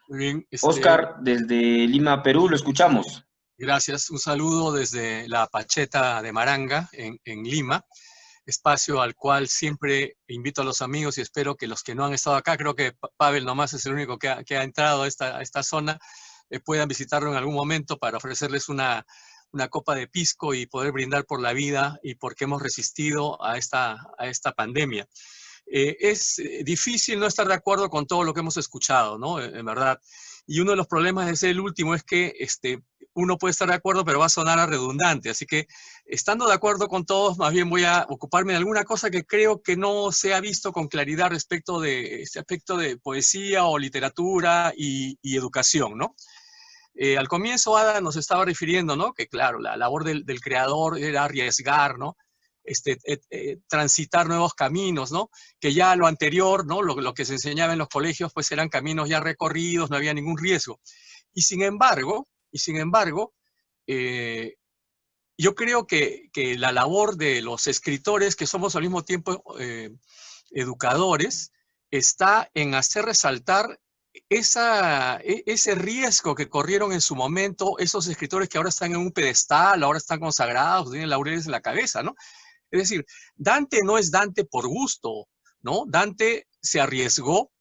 Muy bien. Oscar, desde Lima, Perú, lo escuchamos. Gracias. Un saludo desde la Pacheta de Maranga, en Lima, espacio al cual siempre invito a los amigos y espero que los que no han estado acá, creo que Pavel nomás es el único que ha entrado a esta zona, puedan visitarlo en algún momento para ofrecerles una copa de pisco y poder brindar por la vida y porque hemos resistido a esta pandemia. Es difícil no estar de acuerdo con todo lo que hemos escuchado, ¿no? En verdad. Y uno de los problemas de ser el último es que uno puede estar de acuerdo, pero va a sonar a redundante. Así que, estando de acuerdo con todos, más bien voy a ocuparme de alguna cosa que creo que no se ha visto con claridad respecto de este aspecto de poesía o literatura y educación, ¿no? Al comienzo Ada nos estaba refiriendo, ¿no? Que claro, la labor del creador era arriesgar, ¿no? Transitar nuevos caminos, ¿no? Que ya lo anterior, ¿no? Lo que se enseñaba en los colegios, pues eran caminos ya recorridos, no había ningún riesgo. Y sin embargo, yo creo que la labor de los escritores, que somos al mismo tiempo educadores, está en hacer resaltar ese riesgo que corrieron en su momento esos escritores que ahora están en un pedestal, ahora están consagrados, tienen laureles en la cabeza, ¿no? Es decir, Dante no es Dante por gusto, ¿no? Dante se arriesgó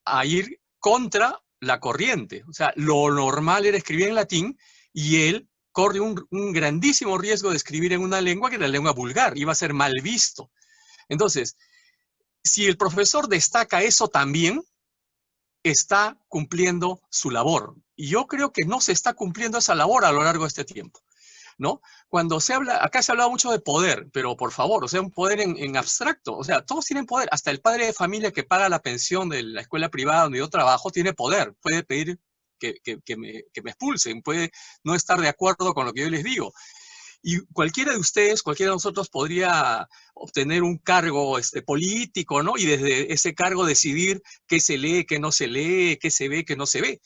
a ir contra la corriente. O sea, lo normal era escribir en latín y él corre un grandísimo riesgo de escribir en una lengua que era la lengua vulgar, iba a ser mal visto. Entonces, si el profesor destaca eso también, está cumpliendo su labor. Y yo creo que no se está cumpliendo esa labor a lo largo de este tiempo, ¿no? Cuando se habla, acá se ha hablado mucho de poder, pero por favor, o sea, un poder en abstracto, o sea, todos tienen poder, hasta el padre de familia que paga la pensión de la escuela privada donde yo trabajo tiene poder, puede pedir que me expulsen, puede no estar de acuerdo con lo que yo les digo. Y cualquiera de ustedes, cualquiera de nosotros podría obtener un cargo político, ¿no? Y desde ese cargo decidir qué se lee, qué no se lee, qué se ve, qué no se ve.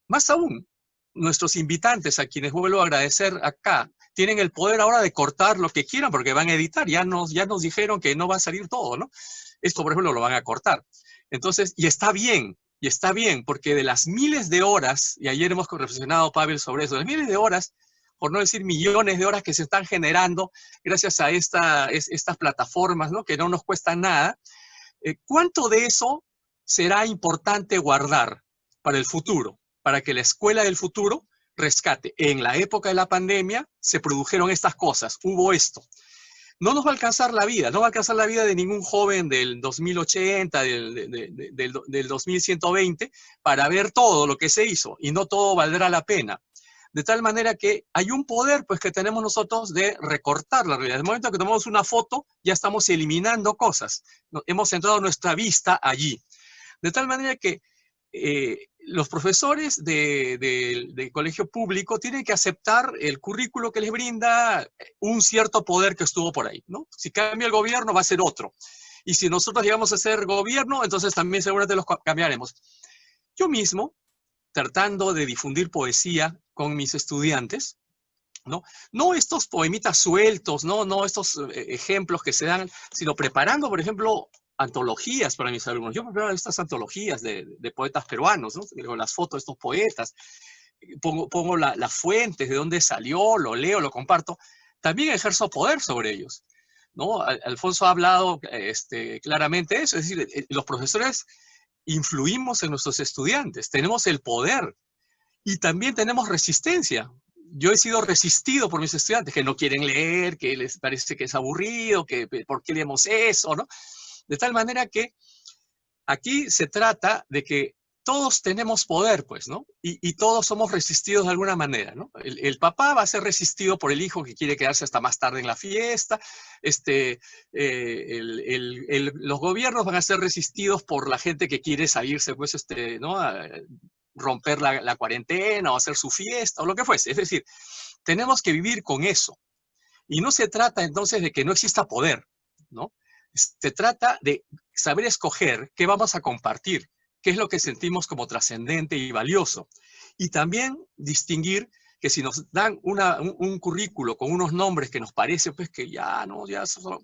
Más aún, nuestros invitantes, a quienes vuelvo a agradecer acá, tienen el poder ahora de cortar lo que quieran porque van a editar. Ya nos dijeron que no va a salir todo, ¿no? Esto, por ejemplo, lo van a cortar. Entonces, y está bien, porque de las miles de horas, y ayer hemos reflexionado, Pavel, sobre eso, de las miles de horas, por no decir millones de horas que se están generando gracias a estas plataformas, ¿no? Que no nos cuestan nada, ¿cuánto de eso será importante guardar para el futuro? Para que la escuela del futuro rescate. En la época de la pandemia se produjeron estas cosas, hubo esto. No nos va a alcanzar la vida, no va a alcanzar la vida de ningún joven del 2080, del 2120, para ver todo lo que se hizo, y no todo valdrá la pena. De tal manera que hay un poder pues, que tenemos nosotros de recortar la realidad. En el momento que tomamos una foto, ya estamos eliminando cosas. Hemos centrado nuestra vista allí. De tal manera que los profesores del colegio público tienen que aceptar el currículo que les brinda un cierto poder que estuvo por ahí, ¿no? Si cambia el gobierno, va a ser otro. Y si nosotros llegamos a ser gobierno, entonces también seguramente los cambiaremos. Yo mismo, tratando de difundir poesía con mis estudiantes, no estos poemitas sueltos, no estos ejemplos que se dan, sino preparando, por ejemplo, antologías para mis alumnos. Yo preparo estas antologías de poetas peruanos, ¿no? Con las fotos de estos poetas. pongo las fuentes, de dónde salió, lo leo, lo comparto, también ejerzo poder sobre ellos, ¿no? Alfonso ha hablado claramente de eso, es decir, los profesores influimos en nuestros estudiantes, tenemos el poder y también tenemos resistencia. Yo he sido resistido por mis estudiantes que no quieren leer, que les parece que es aburrido, que ¿por qué leemos eso?, ¿no? De tal manera que aquí se trata de que todos tenemos poder, pues, ¿no? Y todos somos resistidos de alguna manera, ¿no? El papá va a ser resistido por el hijo que quiere quedarse hasta más tarde en la fiesta, los gobiernos van a ser resistidos por la gente que quiere salirse, pues, ¿no? A romper la cuarentena o hacer su fiesta o lo que fuese. Es decir, tenemos que vivir con eso. Y no se trata entonces de que no exista poder, ¿no? Se trata de saber escoger qué vamos a compartir, qué es lo que sentimos como trascendente y valioso. Y también distinguir que si nos dan un currículo con unos nombres que nos parece pues que ya son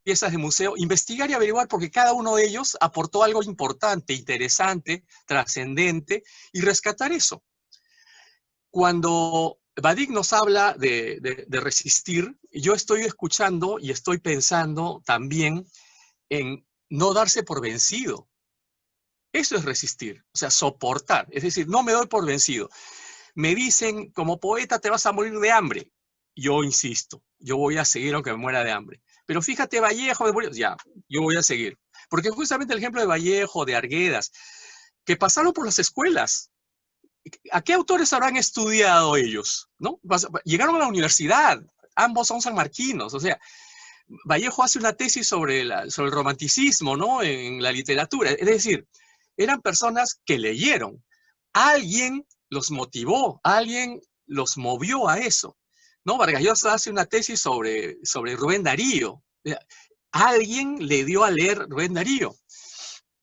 piezas de museo, investigar y averiguar porque cada uno de ellos aportó algo importante, interesante, trascendente, y rescatar eso. Cuando Vadik nos habla de resistir, yo estoy escuchando y estoy pensando también en no darse por vencido. Eso es resistir, o sea, soportar. Es decir, no me doy por vencido. Me dicen, como poeta te vas a morir de hambre. Yo insisto, yo voy a seguir aunque me muera de hambre. Pero fíjate, Vallejo, ya, yo voy a seguir. Porque justamente el ejemplo de Vallejo, de Arguedas, que pasaron por las escuelas. ¿A qué autores habrán estudiado ellos? ¿No? Llegaron a la universidad, ambos son sanmarquinos, o sea, Vallejo hace una tesis sobre el romanticismo, ¿no? En la literatura, es decir, eran personas que leyeron, alguien los motivó, alguien los movió a eso, ¿no? Vargas Llosa hace una tesis sobre Rubén Darío, alguien le dio a leer Rubén Darío.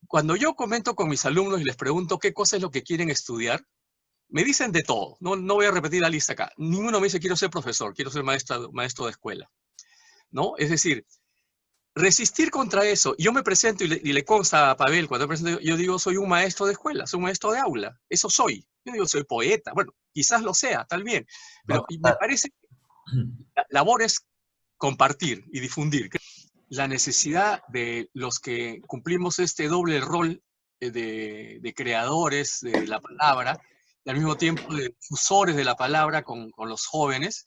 Cuando yo comento con mis alumnos y les pregunto qué cosa es lo que quieren estudiar, me dicen de todo, no voy a repetir la lista acá. Ninguno me dice quiero ser profesor, quiero ser maestro de escuela, ¿no? Es decir, resistir contra eso. Yo me presento y le consta a Pavel, cuando me presento, yo digo soy un maestro de escuela, soy un maestro de aula, eso soy. Yo digo soy poeta, bueno, quizás lo sea, tal bien, pero me parece que la labor es compartir y difundir. La necesidad de los que cumplimos este doble rol de creadores de la palabra, y al mismo tiempo de difusores de la palabra con los jóvenes,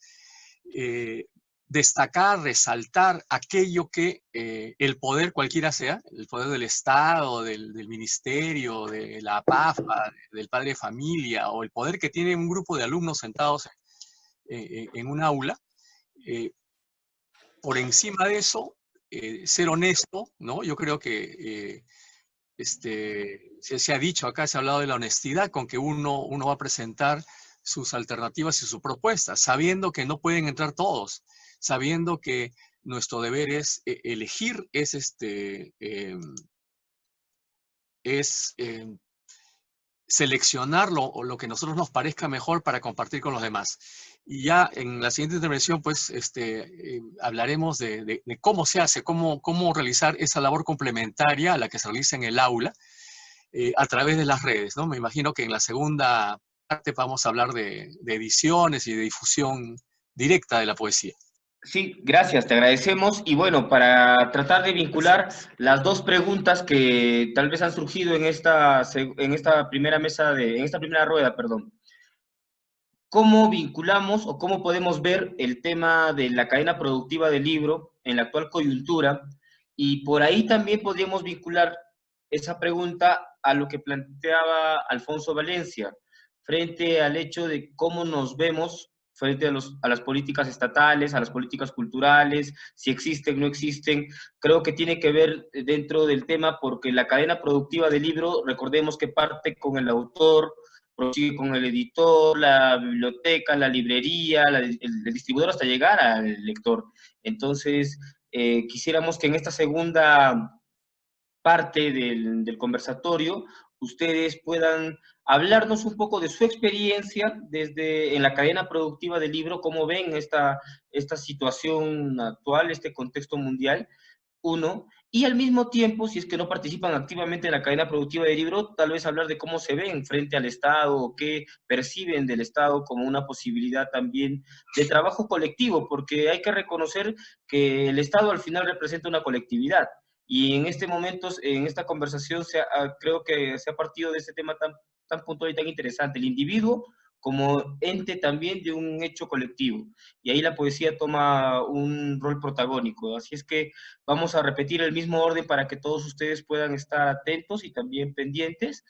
destacar, resaltar aquello que el poder cualquiera sea, el poder del Estado, del ministerio, de la PAFA, del padre de familia, o el poder que tiene un grupo de alumnos sentados en un aula, por encima de eso, ser honesto, ¿no? Yo creo que se ha dicho acá, se ha hablado de la honestidad con que uno va a presentar sus alternativas y sus propuestas, sabiendo que no pueden entrar todos, sabiendo que nuestro deber es elegir, seleccionar lo que a nosotros nos parezca mejor para compartir con los demás. Y ya en la siguiente intervención, pues, hablaremos de cómo se hace, cómo realizar esa labor complementaria a la que se realiza en el aula a través de las redes, ¿no? Me imagino que en la segunda parte vamos a hablar de ediciones y de difusión directa de la poesía. Sí, gracias, te agradecemos. Y bueno, para tratar de vincular las dos preguntas que tal vez han surgido en esta primera rueda, perdón. ¿Cómo vinculamos o cómo podemos ver el tema de la cadena productiva del libro en la actual coyuntura? Y por ahí también podríamos vincular esa pregunta a lo que planteaba Alfonso Valencia, frente al hecho de cómo nos vemos frente a las políticas estatales, a las políticas culturales, si existen, no existen. Creo que tiene que ver dentro del tema porque la cadena productiva del libro, recordemos que parte con el autor, prosigue con el editor, la biblioteca, la librería, el distribuidor hasta llegar al lector. Entonces, quisiéramos que en esta segunda parte del conversatorio ustedes puedan hablarnos un poco de su experiencia en la cadena productiva del libro, cómo ven esta situación actual, este contexto mundial, uno, y al mismo tiempo, si es que no participan activamente en la cadena productiva de libro, tal vez hablar de cómo se ven frente al Estado o qué perciben del Estado como una posibilidad también de trabajo colectivo, porque hay que reconocer que el Estado al final representa una colectividad. Y en este momento, en esta conversación, creo que se ha partido de este tema tan puntual y tan interesante, el individuo como ente también de un hecho colectivo. Y ahí la poesía toma un rol protagónico. Así es que vamos a repetir el mismo orden para que todos ustedes puedan estar atentos y también pendientes.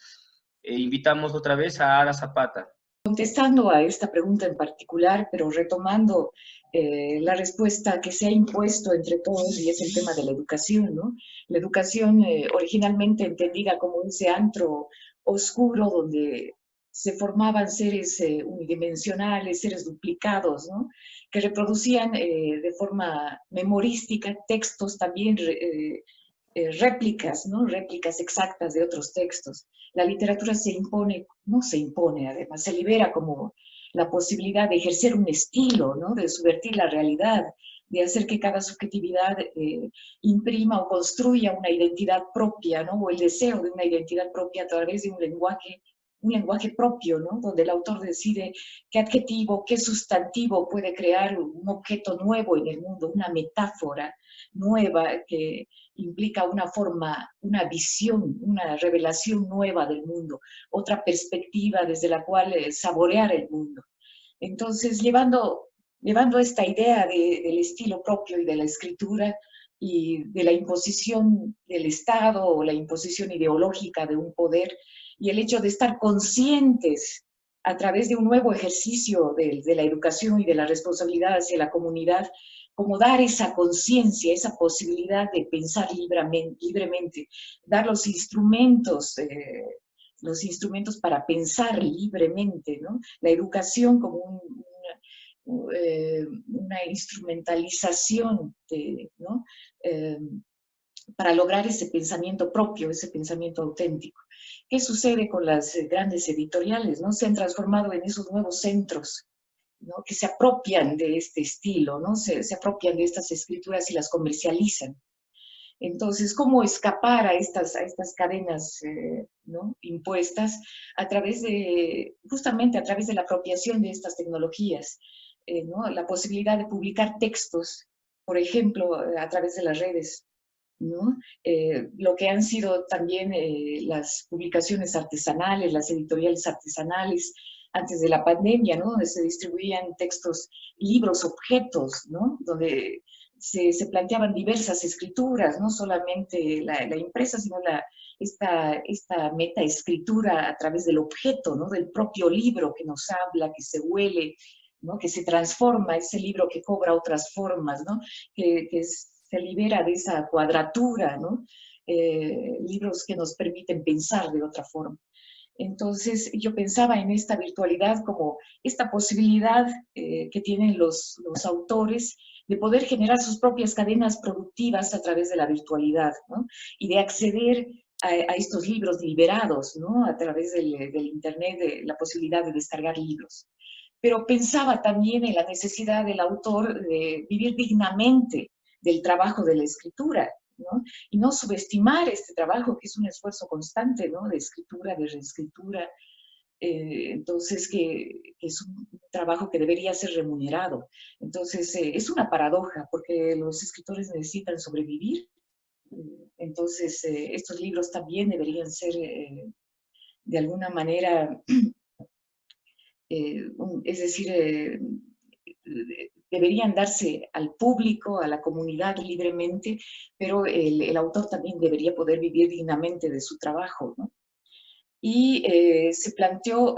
Invitamos otra vez a Ada Zapata. Contestando a esta pregunta en particular, pero retomando la respuesta que se ha impuesto entre todos, y es el tema de la educación, ¿no? La educación originalmente entendida como ese antro oscuro donde se formaban seres unidimensionales, seres duplicados, ¿no? Que reproducían de forma memorística textos también réplicas, ¿no? Réplicas exactas de otros textos. La literatura se impone, no se impone además, se libera como la posibilidad de ejercer un estilo, ¿no? De subvertir la realidad, de hacer que cada subjetividad imprima o construya una identidad propia, ¿no? O el deseo de una identidad propia a través de un lenguaje propio, ¿no? Donde el autor decide qué adjetivo, qué sustantivo puede crear un objeto nuevo en el mundo, una metáfora nueva que implica una forma, una visión, una revelación nueva del mundo, otra perspectiva desde la cual saborear el mundo. Entonces, llevando esta idea del estilo propio y de la escritura y de la imposición del Estado o la imposición ideológica de un poder, y el hecho de estar conscientes a través de un nuevo ejercicio de la educación y de la responsabilidad hacia la comunidad, como dar esa conciencia, esa posibilidad de pensar libremente, dar los instrumentos para pensar libremente, ¿no? La educación como una instrumentalización ¿no? Para lograr ese pensamiento propio, ese pensamiento auténtico. ¿Qué sucede con las grandes editoriales? ¿No? Se han transformado en esos nuevos centros, ¿no? Que se apropian de este estilo, ¿no? Se apropian de estas escrituras y las comercializan. Entonces, ¿cómo escapar a estas cadenas ¿no? impuestas justamente a través de la apropiación de estas tecnologías? ¿No? La posibilidad de publicar textos, por ejemplo, a través de las redes, ¿no? Lo que han sido también las publicaciones artesanales, las editoriales artesanales, antes de la pandemia, ¿no? Donde se distribuían textos, libros, objetos, ¿no? Donde se planteaban diversas escrituras, no solamente la impresa, sino esta metaescritura a través del objeto, ¿no? Del propio libro que nos habla, que se huele, ¿no? Que se transforma, ese libro que cobra otras formas, ¿no? Que se libera de esa cuadratura, ¿no? Libros que nos permiten pensar de otra forma. Entonces, yo pensaba en esta virtualidad como esta posibilidad que tienen los autores de poder generar sus propias cadenas productivas a través de la virtualidad, ¿no? Y de acceder a estos libros liberados, ¿no? A través del Internet, de la posibilidad de descargar libros. Pero pensaba también en la necesidad del autor de vivir dignamente del trabajo de la escritura, ¿no? Y no subestimar este trabajo, que es un esfuerzo constante, ¿no? De escritura, de reescritura, entonces que es un trabajo que debería ser remunerado. Entonces es una paradoja, porque los escritores necesitan sobrevivir, entonces estos libros también deberían ser de alguna manera, es decir, deberían darse al público, a la comunidad libremente, pero el autor también debería poder vivir dignamente de su trabajo, ¿no? Y se planteó,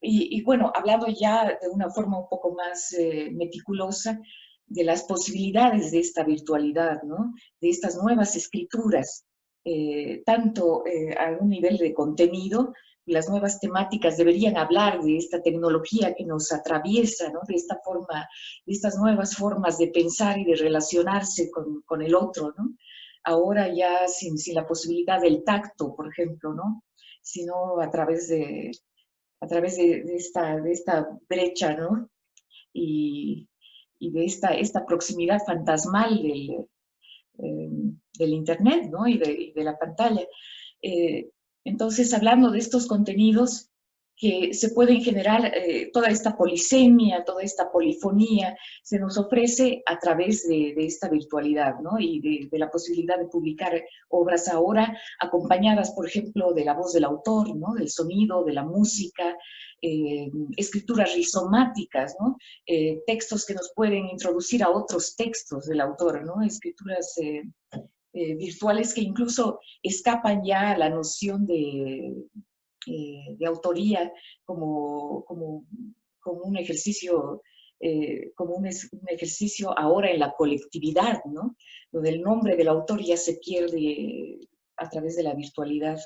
y bueno, hablando ya de una forma un poco más meticulosa, de las posibilidades de esta virtualidad, ¿no? De estas nuevas escrituras, tanto a un nivel de contenido. Las nuevas temáticas deberían hablar de esta tecnología que nos atraviesa, ¿no? De esta forma, de estas nuevas formas de pensar y de relacionarse con el otro, ¿no? Ahora ya sin la posibilidad del tacto, por ejemplo, ¿no? Sino a través de esta brecha, ¿no? Y de esta proximidad fantasmal del Internet, ¿no? y de la pantalla. Entonces, hablando de estos contenidos que se pueden generar, toda esta polisemia, toda esta polifonía, se nos ofrece a través de esta virtualidad, ¿no? Y de la posibilidad de publicar obras ahora acompañadas, por ejemplo, de la voz del autor, ¿no? Del sonido, de la música, escrituras rizomáticas, ¿no? Textos que nos pueden introducir a otros textos del autor, ¿no? Escrituras virtuales que incluso escapan ya a la noción de autoría como un ejercicio, como un ejercicio ahora en la colectividad, ¿no? Donde el nombre del autor ya se pierde a través de la virtualidad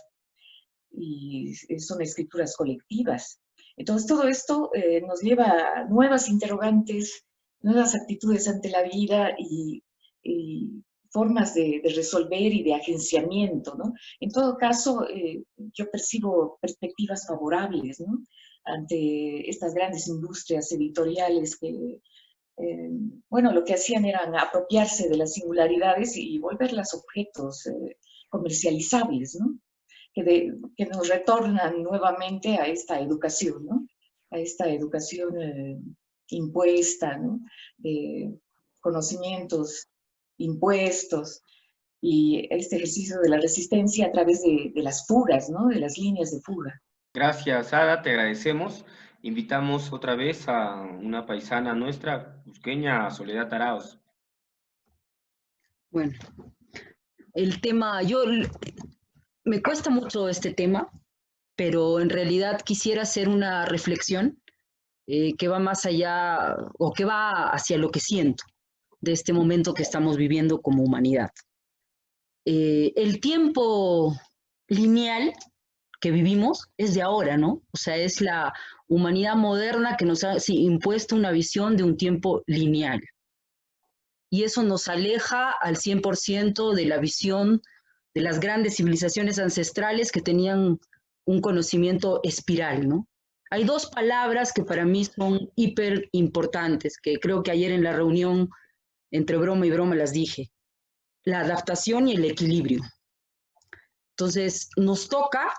y son escrituras colectivas. Entonces todo esto nos lleva a nuevas interrogantes, nuevas actitudes ante la vida y formas de resolver y de agenciamiento, ¿no? En todo caso, yo percibo perspectivas favorables, ¿no? Ante estas grandes industrias editoriales que, bueno, lo que hacían era apropiarse de las singularidades y volverlas objetos comercializables, ¿no? Que nos retornan nuevamente a esta educación, ¿no? A esta educación impuesta, ¿no? De conocimientos impuestos y este ejercicio de la resistencia a través de las fugas, ¿no? De las líneas de fuga. Gracias, Ada, te agradecemos. Invitamos otra vez a una paisana nuestra, cusqueña, Soledad Arauz. Bueno, el tema, me cuesta mucho este tema, pero en realidad quisiera hacer una reflexión que va más allá o que va hacia lo que siento de este momento que estamos viviendo como humanidad. El tiempo lineal que vivimos es de ahora, ¿no? O sea, es la humanidad moderna que nos ha impuesto una visión de un tiempo lineal. Y eso nos aleja al 100% de la visión de las grandes civilizaciones ancestrales que tenían un conocimiento espiral, ¿no? Hay dos palabras que para mí son hiper importantes, que creo que ayer en la reunión, entre broma y broma, las dije. La adaptación y el equilibrio. Entonces, nos toca,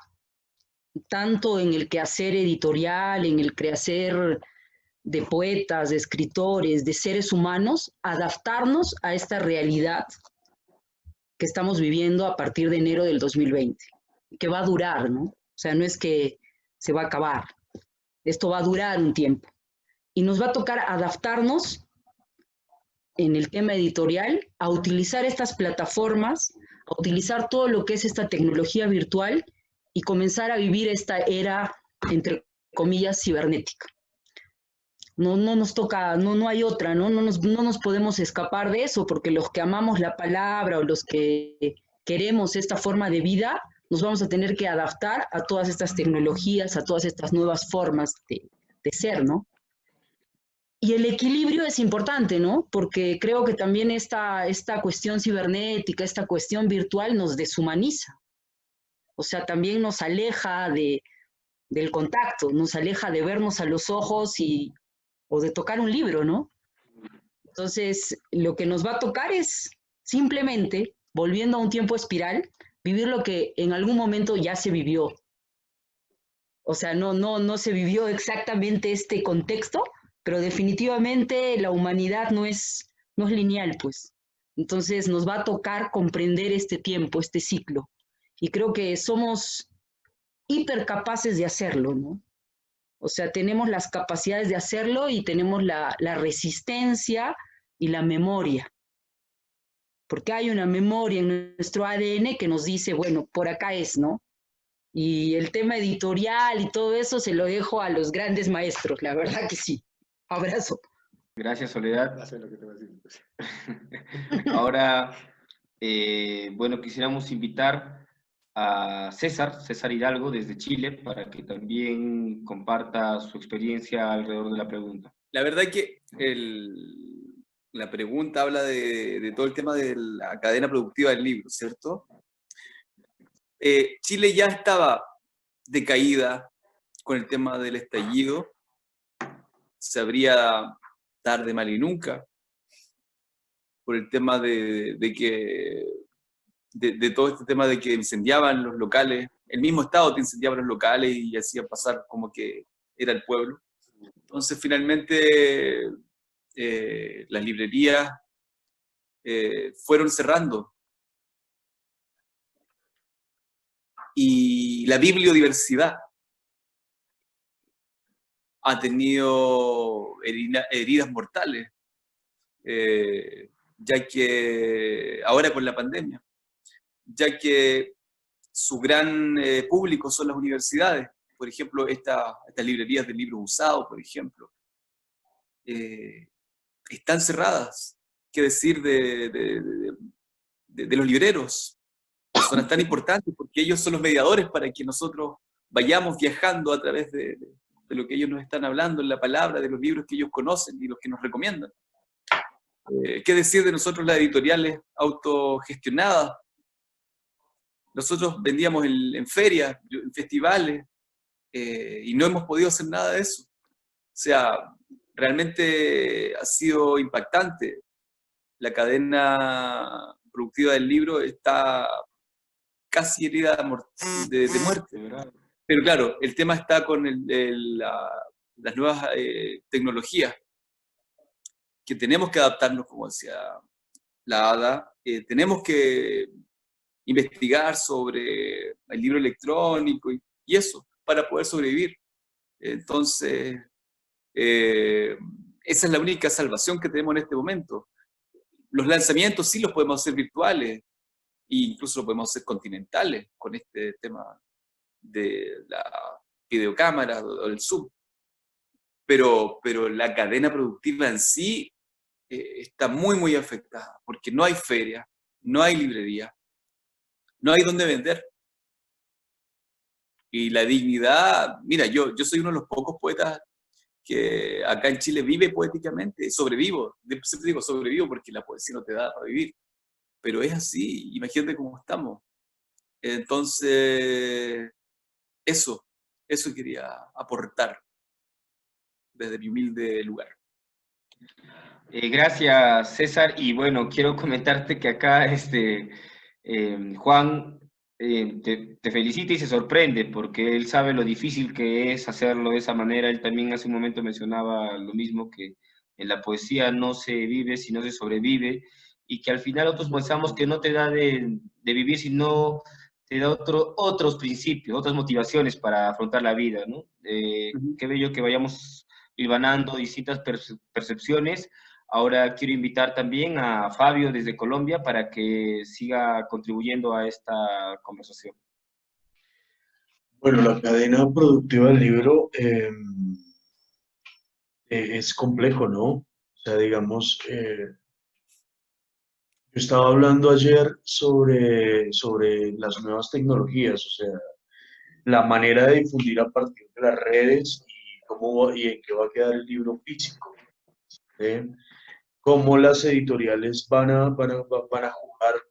tanto en el quehacer editorial, en el quehacer de poetas, de escritores, de seres humanos, adaptarnos a esta realidad que estamos viviendo a partir de enero del 2020, que va a durar, ¿no? O sea, no es que se va a acabar, esto va a durar un tiempo. Y nos va a tocar adaptarnos en el tema editorial a utilizar estas plataformas, a utilizar todo lo que es esta tecnología virtual y comenzar a vivir esta era, entre comillas, cibernética. No nos toca, no hay otra, ¿no? No nos podemos escapar de eso, porque los que amamos la palabra o los que queremos esta forma de vida, nos vamos a tener que adaptar a todas estas tecnologías, a todas estas nuevas formas de ser, ¿no? Y el equilibrio es importante, ¿no? Porque creo que también esta cuestión cibernética, esta cuestión virtual nos deshumaniza. O sea, también nos aleja del contacto, nos aleja de vernos a los ojos o de tocar un libro, ¿no? Entonces, lo que nos va a tocar es simplemente, volviendo a un tiempo espiral, vivir lo que en algún momento ya se vivió. O sea, no se vivió exactamente este contexto, pero definitivamente la humanidad no es lineal, pues. Entonces nos va a tocar comprender este tiempo, este ciclo. Y creo que somos hiper capaces de hacerlo, ¿no? O sea, tenemos las capacidades de hacerlo y tenemos la resistencia y la memoria. Porque hay una memoria en nuestro ADN que nos dice, bueno, por acá es, ¿no? Y el tema editorial y todo eso se lo dejo a los grandes maestros, la verdad que sí. Abrazo. Gracias, Soledad. Ahora, bueno, quisiéramos invitar a César Hidalgo desde Chile para que también comparta su experiencia alrededor de la pregunta. La verdad que la pregunta habla de todo el tema de la cadena productiva del libro, ¿cierto? Chile ya estaba decaída con el tema del estallido. Se habría tarde, mal y nunca. por el tema de todo este tema de que incendiaban los locales. El mismo Estado te incendiaba los locales y hacía pasar como que era el pueblo. Entonces, finalmente, las librerías fueron cerrando. Y la bibliodiversidad ha tenido heridas mortales, ya que ahora con la pandemia, ya que su gran público son las universidades. Por ejemplo, estas librerías de libros usados, por ejemplo, están cerradas. ¿Qué decir de los libreros? Personas tan importantes, porque ellos son los mediadores para que nosotros vayamos viajando a través de lo que ellos nos están hablando en la palabra, de los libros que ellos conocen y los que nos recomiendan. ¿Qué decir de nosotros las editoriales autogestionadas? Nosotros vendíamos en ferias, en festivales, y no hemos podido hacer nada de eso. O sea, realmente ha sido impactante. La cadena productiva del libro está casi herida de muerte, ¿verdad? Pero claro, el tema está con las nuevas tecnologías, que tenemos que adaptarnos, como decía la Ada, tenemos que investigar sobre el libro electrónico y eso, para poder sobrevivir. Entonces, esa es la única salvación que tenemos en este momento. Los lanzamientos sí los podemos hacer virtuales, e incluso lo podemos hacer continentales con este tema de la videocámara o el Zoom. Pero la cadena productiva en sí está muy, muy afectada, porque no hay feria, no hay librería, no hay dónde vender. Y la dignidad, mira, yo soy uno de los pocos poetas que acá en Chile vive poéticamente, sobrevivo, siempre digo sobrevivo porque la poesía no te da para vivir, pero es así, imagínate cómo estamos. Entonces, eso quería aportar desde mi humilde lugar. Gracias, César. Y bueno, quiero comentarte que acá Juan te felicita y se sorprende porque él sabe lo difícil que es hacerlo de esa manera. Él también hace un momento mencionaba lo mismo, que en la poesía no se vive, sino se sobrevive, y que al final nosotros pensamos que no te da de vivir, sino te da otros principios, otras motivaciones para afrontar la vida, ¿no? Qué bello que vayamos hilvanando distintas percepciones. Ahora quiero invitar también a Fabio desde Colombia para que siga contribuyendo a esta conversación. Bueno, la cadena productiva del libro es complejo, ¿no? O sea, digamos, yo estaba hablando ayer sobre las nuevas tecnologías, o sea, la manera de difundir a partir de las redes y en qué va a quedar el libro físico. ¿Eh? Cómo las editoriales van a jugar,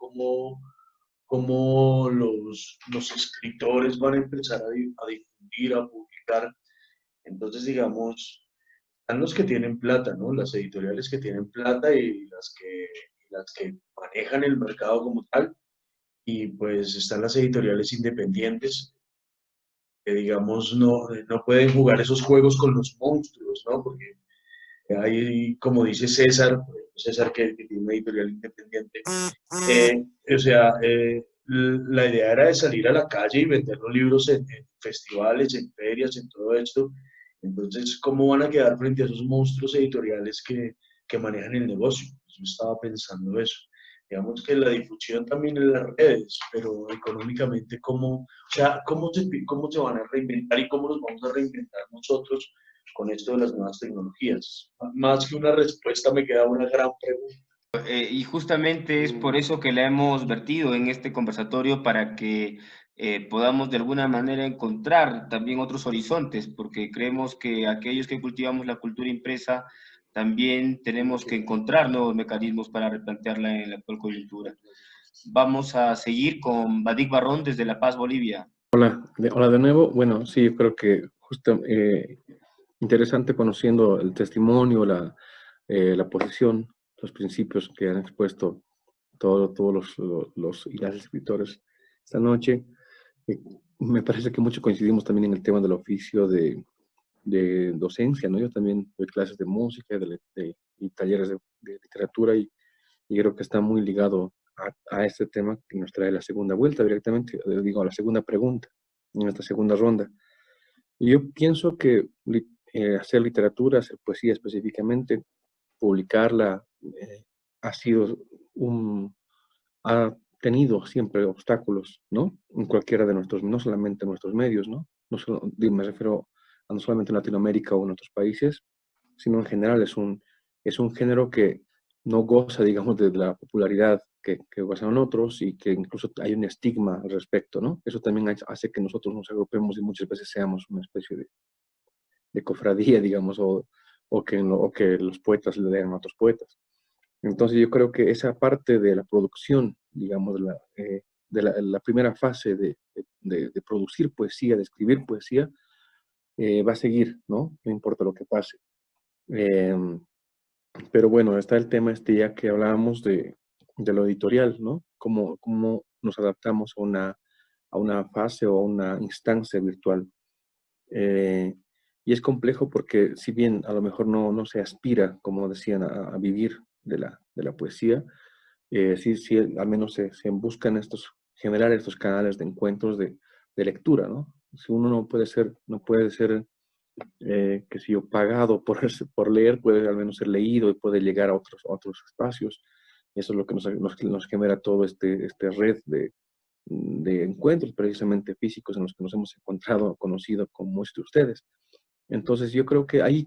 cómo los escritores van a empezar a difundir, a publicar. Entonces, digamos, están los que tienen plata, ¿no? Las editoriales que tienen plata y las que manejan el mercado como tal. Y pues están las editoriales independientes que, digamos, no pueden jugar esos juegos con los monstruos, ¿no? Porque hay, como dice César que tiene una editorial independiente, o sea, la idea era de salir a la calle y vender los libros en festivales, en ferias, en todo esto. Entonces, ¿cómo van a quedar frente a esos monstruos editoriales que manejan el negocio? Yo estaba pensando eso. Digamos que la difusión también en las redes, pero económicamente, ¿cómo se van a reinventar y cómo nos vamos a reinventar nosotros con esto de las nuevas tecnologías? Más que una respuesta, me queda una gran pregunta. Y justamente es por eso que la hemos vertido en este conversatorio, para que podamos de alguna manera encontrar también otros horizontes, porque creemos que aquellos que cultivamos la cultura impresa también tenemos que encontrar nuevos mecanismos para replantearla en la actual coyuntura. Vamos a seguir con Vadik Barrón desde La Paz, Bolivia. Hola de nuevo. Bueno, sí, yo creo que justo interesante conociendo el testimonio, la posición los principios que han expuesto todos los y las escritores esta noche. Me parece que mucho coincidimos también en el tema del oficio de docencia, ¿no? Yo también doy clases de música y talleres de literatura y creo que está muy ligado a este tema que nos trae la segunda vuelta directamente, digo, a la segunda pregunta, en esta segunda ronda. Y yo pienso que hacer literatura, hacer poesía específicamente, publicarla, ha sido ha tenido siempre obstáculos, ¿no? En cualquiera de nuestros, no solamente en nuestros medios, ¿no? Me refiero a no solamente en Latinoamérica o en otros países, sino en general es un género que no goza, digamos, de la popularidad que gozan otros y que incluso hay un estigma al respecto, ¿no? Eso también hace que nosotros nos agrupemos y muchas veces seamos una especie de cofradía, digamos, o que los poetas le lean a otros poetas. Entonces yo creo que esa parte de la producción, digamos, la primera fase de producir poesía, de escribir poesía, va a seguir, ¿no? No importa lo que pase. Pero bueno, está el tema ya que hablábamos de lo editorial, ¿no? Cómo nos adaptamos a una fase o a una instancia virtual. Y es complejo porque si bien a lo mejor no se aspira, como decían, a vivir de la poesía, sí, al menos se buscan generar estos canales de encuentros de lectura, ¿no? Si uno no puede ser que si yo pagado por leer, puede al menos ser leído y puede llegar a otros espacios. Eso es lo que nos genera todo este red de encuentros precisamente físicos en los que nos hemos encontrado, conocido con muchos de ustedes. Entonces yo creo que ahí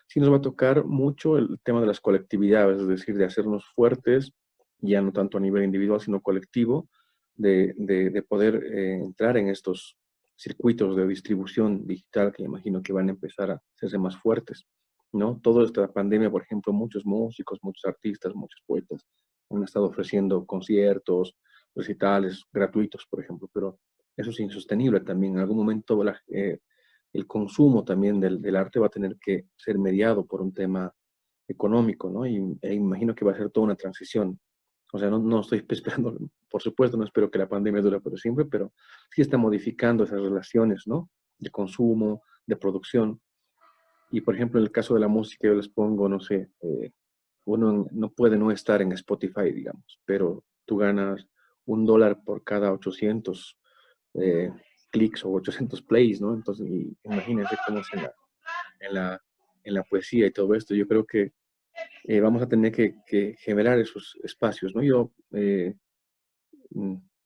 sí nos va a tocar mucho el tema de las colectividades, es decir, de hacernos fuertes, ya no tanto a nivel individual, sino colectivo, de poder entrar en estos circuitos de distribución digital que imagino que van a empezar a hacerse más fuertes, ¿no? Toda esta pandemia, por ejemplo, muchos músicos, muchos artistas, muchos poetas han estado ofreciendo conciertos, recitales gratuitos, por ejemplo, pero eso es insostenible también. En algún momento el consumo también del arte va a tener que ser mediado por un tema económico, ¿no? E imagino que va a ser toda una transición. O sea, no estoy esperando, por supuesto, no espero que la pandemia dure por siempre, pero sí está modificando esas relaciones, ¿no? De consumo, de producción. Y, por ejemplo, en el caso de la música, yo les pongo, no sé, uno no puede no estar en Spotify, digamos, pero tú ganas $1 por cada 800 clics o 800 plays, ¿no? Entonces, imagínense cómo es en la poesía y todo esto. Yo creo que vamos a tener que generar esos espacios, ¿no?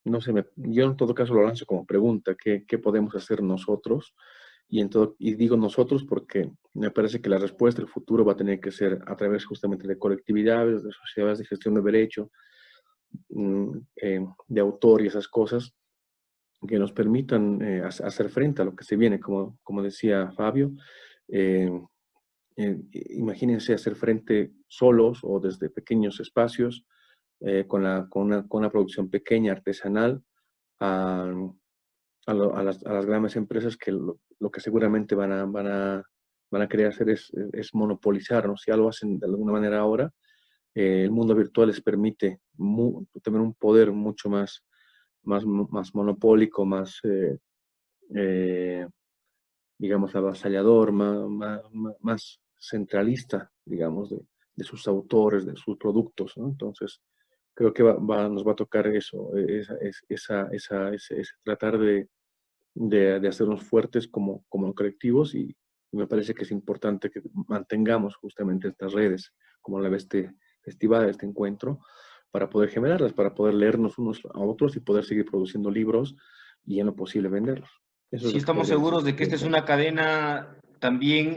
No sé, yo en todo caso lo lanzo como pregunta, ¿qué podemos hacer nosotros? Y digo nosotros porque me parece que la respuesta del futuro va a tener que ser a través justamente de colectividades, de sociedades de gestión de derecho, de autor y esas cosas que nos permitan hacer frente a lo que se viene, como decía Fabio. Imagínense hacer frente solos o desde pequeños espacios, con una producción pequeña, artesanal, a las grandes empresas que lo que seguramente van a querer hacer es monopolizar, ¿no? Si algo hacen de alguna manera ahora, el mundo virtual les permite tener un poder mucho más monopólico, digamos, avasallador, más centralista, digamos, de sus autores, de sus productos, ¿no? Entonces, creo que nos va a tocar eso, ese tratar de hacernos fuertes como colectivos y me parece que es importante que mantengamos justamente estas redes, como la de este festival, este encuentro, para poder generarlas, para poder leernos unos a otros y poder seguir produciendo libros y en lo posible venderlos. Eso es Sí, lo que estamos podría seguros decir. de que esta es una cadena también,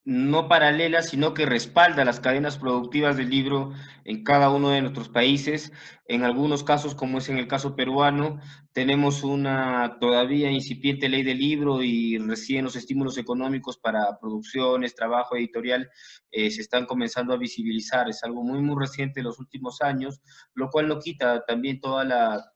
no paralela, sino que respalda las cadenas productivas del libro en cada uno de nuestros países. En algunos casos, como es en el caso peruano, tenemos una todavía incipiente ley del libro y recién los estímulos económicos para producciones, trabajo editorial, se están comenzando a visibilizar. Es algo muy reciente en los últimos años, lo cual no quita también toda la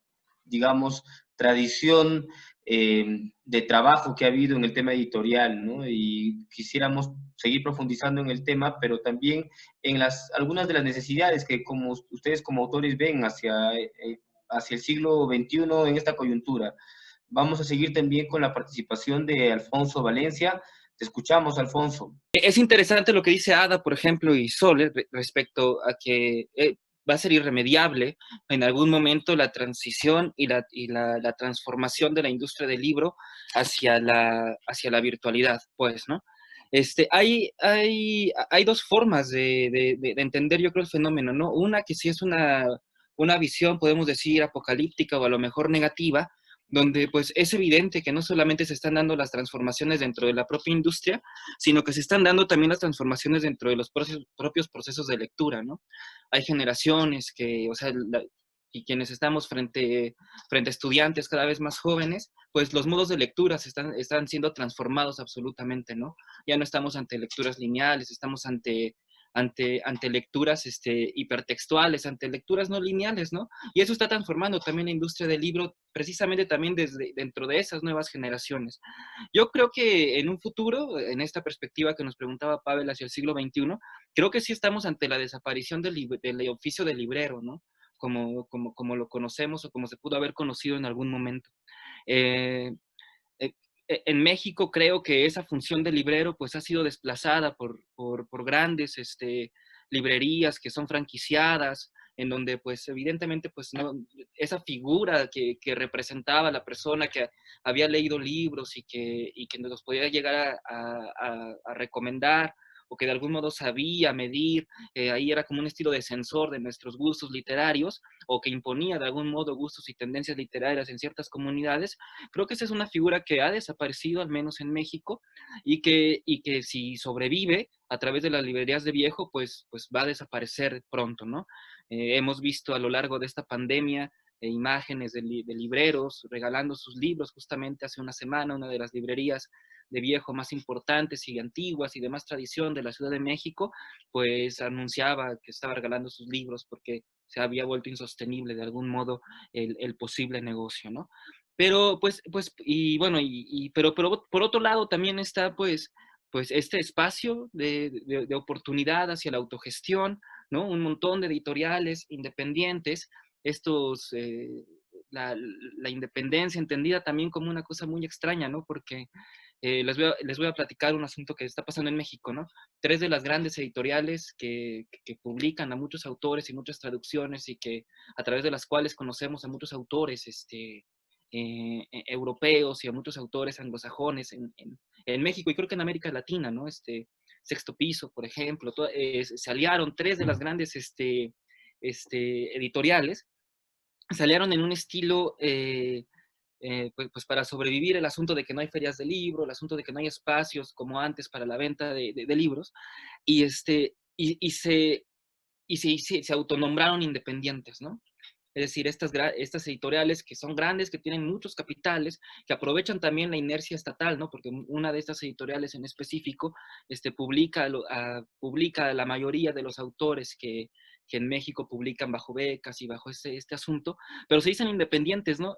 digamos, tradición de trabajo que ha habido en el tema editorial, ¿no? Y quisiéramos seguir profundizando en el tema, pero también en algunas de las necesidades que como ustedes como autores ven hacia el siglo XXI en esta coyuntura. Vamos a seguir también con la participación de Alfonso Valencia. Te escuchamos, Alfonso. Es interesante lo que dice Ada, por ejemplo, y Sole, respecto a que va a ser irremediable en algún momento la transición y la transformación de la industria del libro hacia la virtualidad, pues, ¿no? Hay dos formas de entender, yo creo, el fenómeno, ¿no? Una que sí es una visión, podemos decir, apocalíptica o a lo mejor negativa, donde pues es evidente que no solamente se están dando las transformaciones dentro de la propia industria, sino que se están dando también las transformaciones dentro de los propios procesos de lectura, ¿no? Hay generaciones que, o sea, y quienes estamos frente a estudiantes cada vez más jóvenes, pues los modos de lectura están siendo transformados absolutamente, ¿no? Ya no estamos ante lecturas lineales, estamos ante lecturas hipertextuales, ante lecturas no lineales, ¿no? Y eso está transformando también la industria del libro, precisamente también dentro de esas nuevas generaciones. Yo creo que en un futuro, en esta perspectiva que nos preguntaba Pavel hacia el siglo XXI, creo que sí estamos ante la desaparición del oficio del librero, ¿no? Como lo conocemos o como se pudo haber conocido en algún momento. En México creo que esa función de librero pues ha sido desplazada por grandes librerías que son franquiciadas, en donde pues evidentemente pues no, esa figura que representaba la persona que había leído libros y que nos podía llegar a recomendar o que de algún modo sabía medir, ahí era como un estilo de censor de nuestros gustos literarios o que imponía de algún modo gustos y tendencias literarias en ciertas comunidades. Creo que esa es una figura que ha desaparecido, al menos en México, y que si sobrevive a través de las librerías de viejo, pues va a desaparecer pronto, ¿no? Hemos visto a lo largo de esta pandemia imágenes de libreros regalando sus libros. Justamente hace una semana, una de las librerías de viejo más importantes y antiguas y de más tradición de la Ciudad de México, pues anunciaba que estaba regalando sus libros porque se había vuelto insostenible de algún modo el posible negocio, ¿no? Pero, y bueno, pero por otro lado también está, pues este espacio de oportunidad hacia la autogestión, ¿no? Un montón de editoriales independientes, la independencia entendida también como una cosa muy extraña, ¿no? Porque les voy a platicar un asunto que está pasando en México, ¿no? 3 de las grandes editoriales que publican a muchos autores y muchas traducciones y que a través de las cuales conocemos a muchos autores europeos y a muchos autores anglosajones en México y creo que en América Latina, ¿no? Sexto Piso, por ejemplo, se aliaron 3 de las grandes editoriales, se aliaron en un estilo pues para sobrevivir el asunto de que no hay ferias de libro, el asunto de que no hay espacios como antes para la venta de libros, y se autonombraron independientes, ¿no? Es decir, estas editoriales que son grandes, que tienen muchos capitales, que aprovechan también la inercia estatal, ¿no? Porque una de estas editoriales en específico publica a la mayoría de los autores que en México publican bajo becas y bajo este asunto, pero se dicen independientes, ¿no?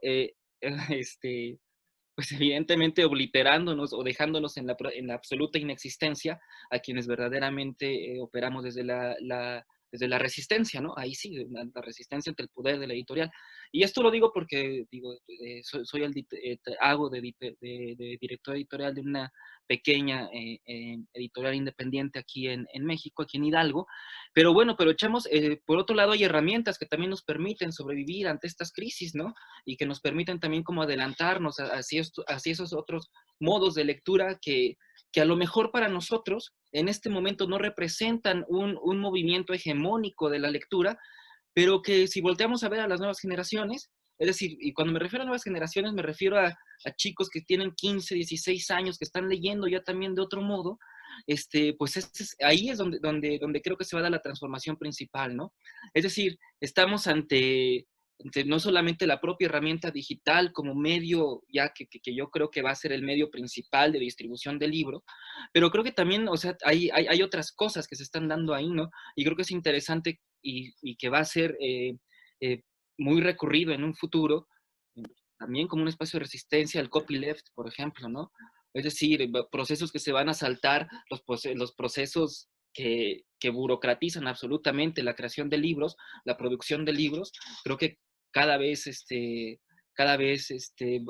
Pues evidentemente obliterándonos o dejándonos en la absoluta inexistencia a quienes verdaderamente operamos desde la resistencia, ¿no? Ahí sí, la resistencia ante el poder de la editorial. Y esto lo digo porque, hago de director editorial de una pequeña editorial independiente aquí en México, aquí en Hidalgo. Pero bueno, por otro lado, hay herramientas que también nos permiten sobrevivir ante estas crisis, ¿no? Y que nos permiten también como adelantarnos hacia esos otros modos de lectura que a lo mejor para nosotros en este momento no representan un movimiento hegemónico de la lectura, pero que si volteamos a ver a las nuevas generaciones, es decir, y cuando me refiero a nuevas generaciones me refiero a chicos que tienen 15, 16 años, que están leyendo ya también de otro modo, pues ahí es donde creo que se va a dar la transformación principal, ¿no? Es decir, estamos ante no solamente la propia herramienta digital como medio, ya que yo creo que va a ser el medio principal de distribución del libro, pero creo que también, o sea, hay otras cosas que se están dando ahí, ¿no? Y creo que es interesante y que va a ser muy recurrido en un futuro, también como un espacio de resistencia al copyleft, por ejemplo, ¿no? Es decir, procesos que se van a saltar, los procesos que burocratizan absolutamente la creación de libros, la producción de libros. Creo que cada vez,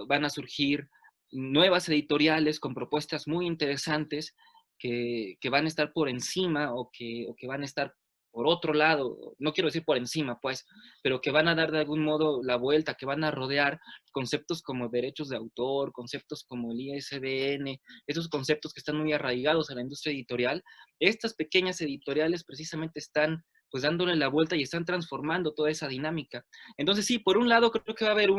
van a surgir nuevas editoriales con propuestas muy interesantes que van a estar por encima o que van a estar por otro lado, no quiero decir por encima, pues, pero que van a dar de algún modo la vuelta, que van a rodear conceptos como derechos de autor, conceptos como el ISBN, esos conceptos que están muy arraigados a la industria editorial. Estas pequeñas editoriales precisamente están pues dándole la vuelta y están transformando toda esa dinámica. Entonces sí, por un lado creo que va a haber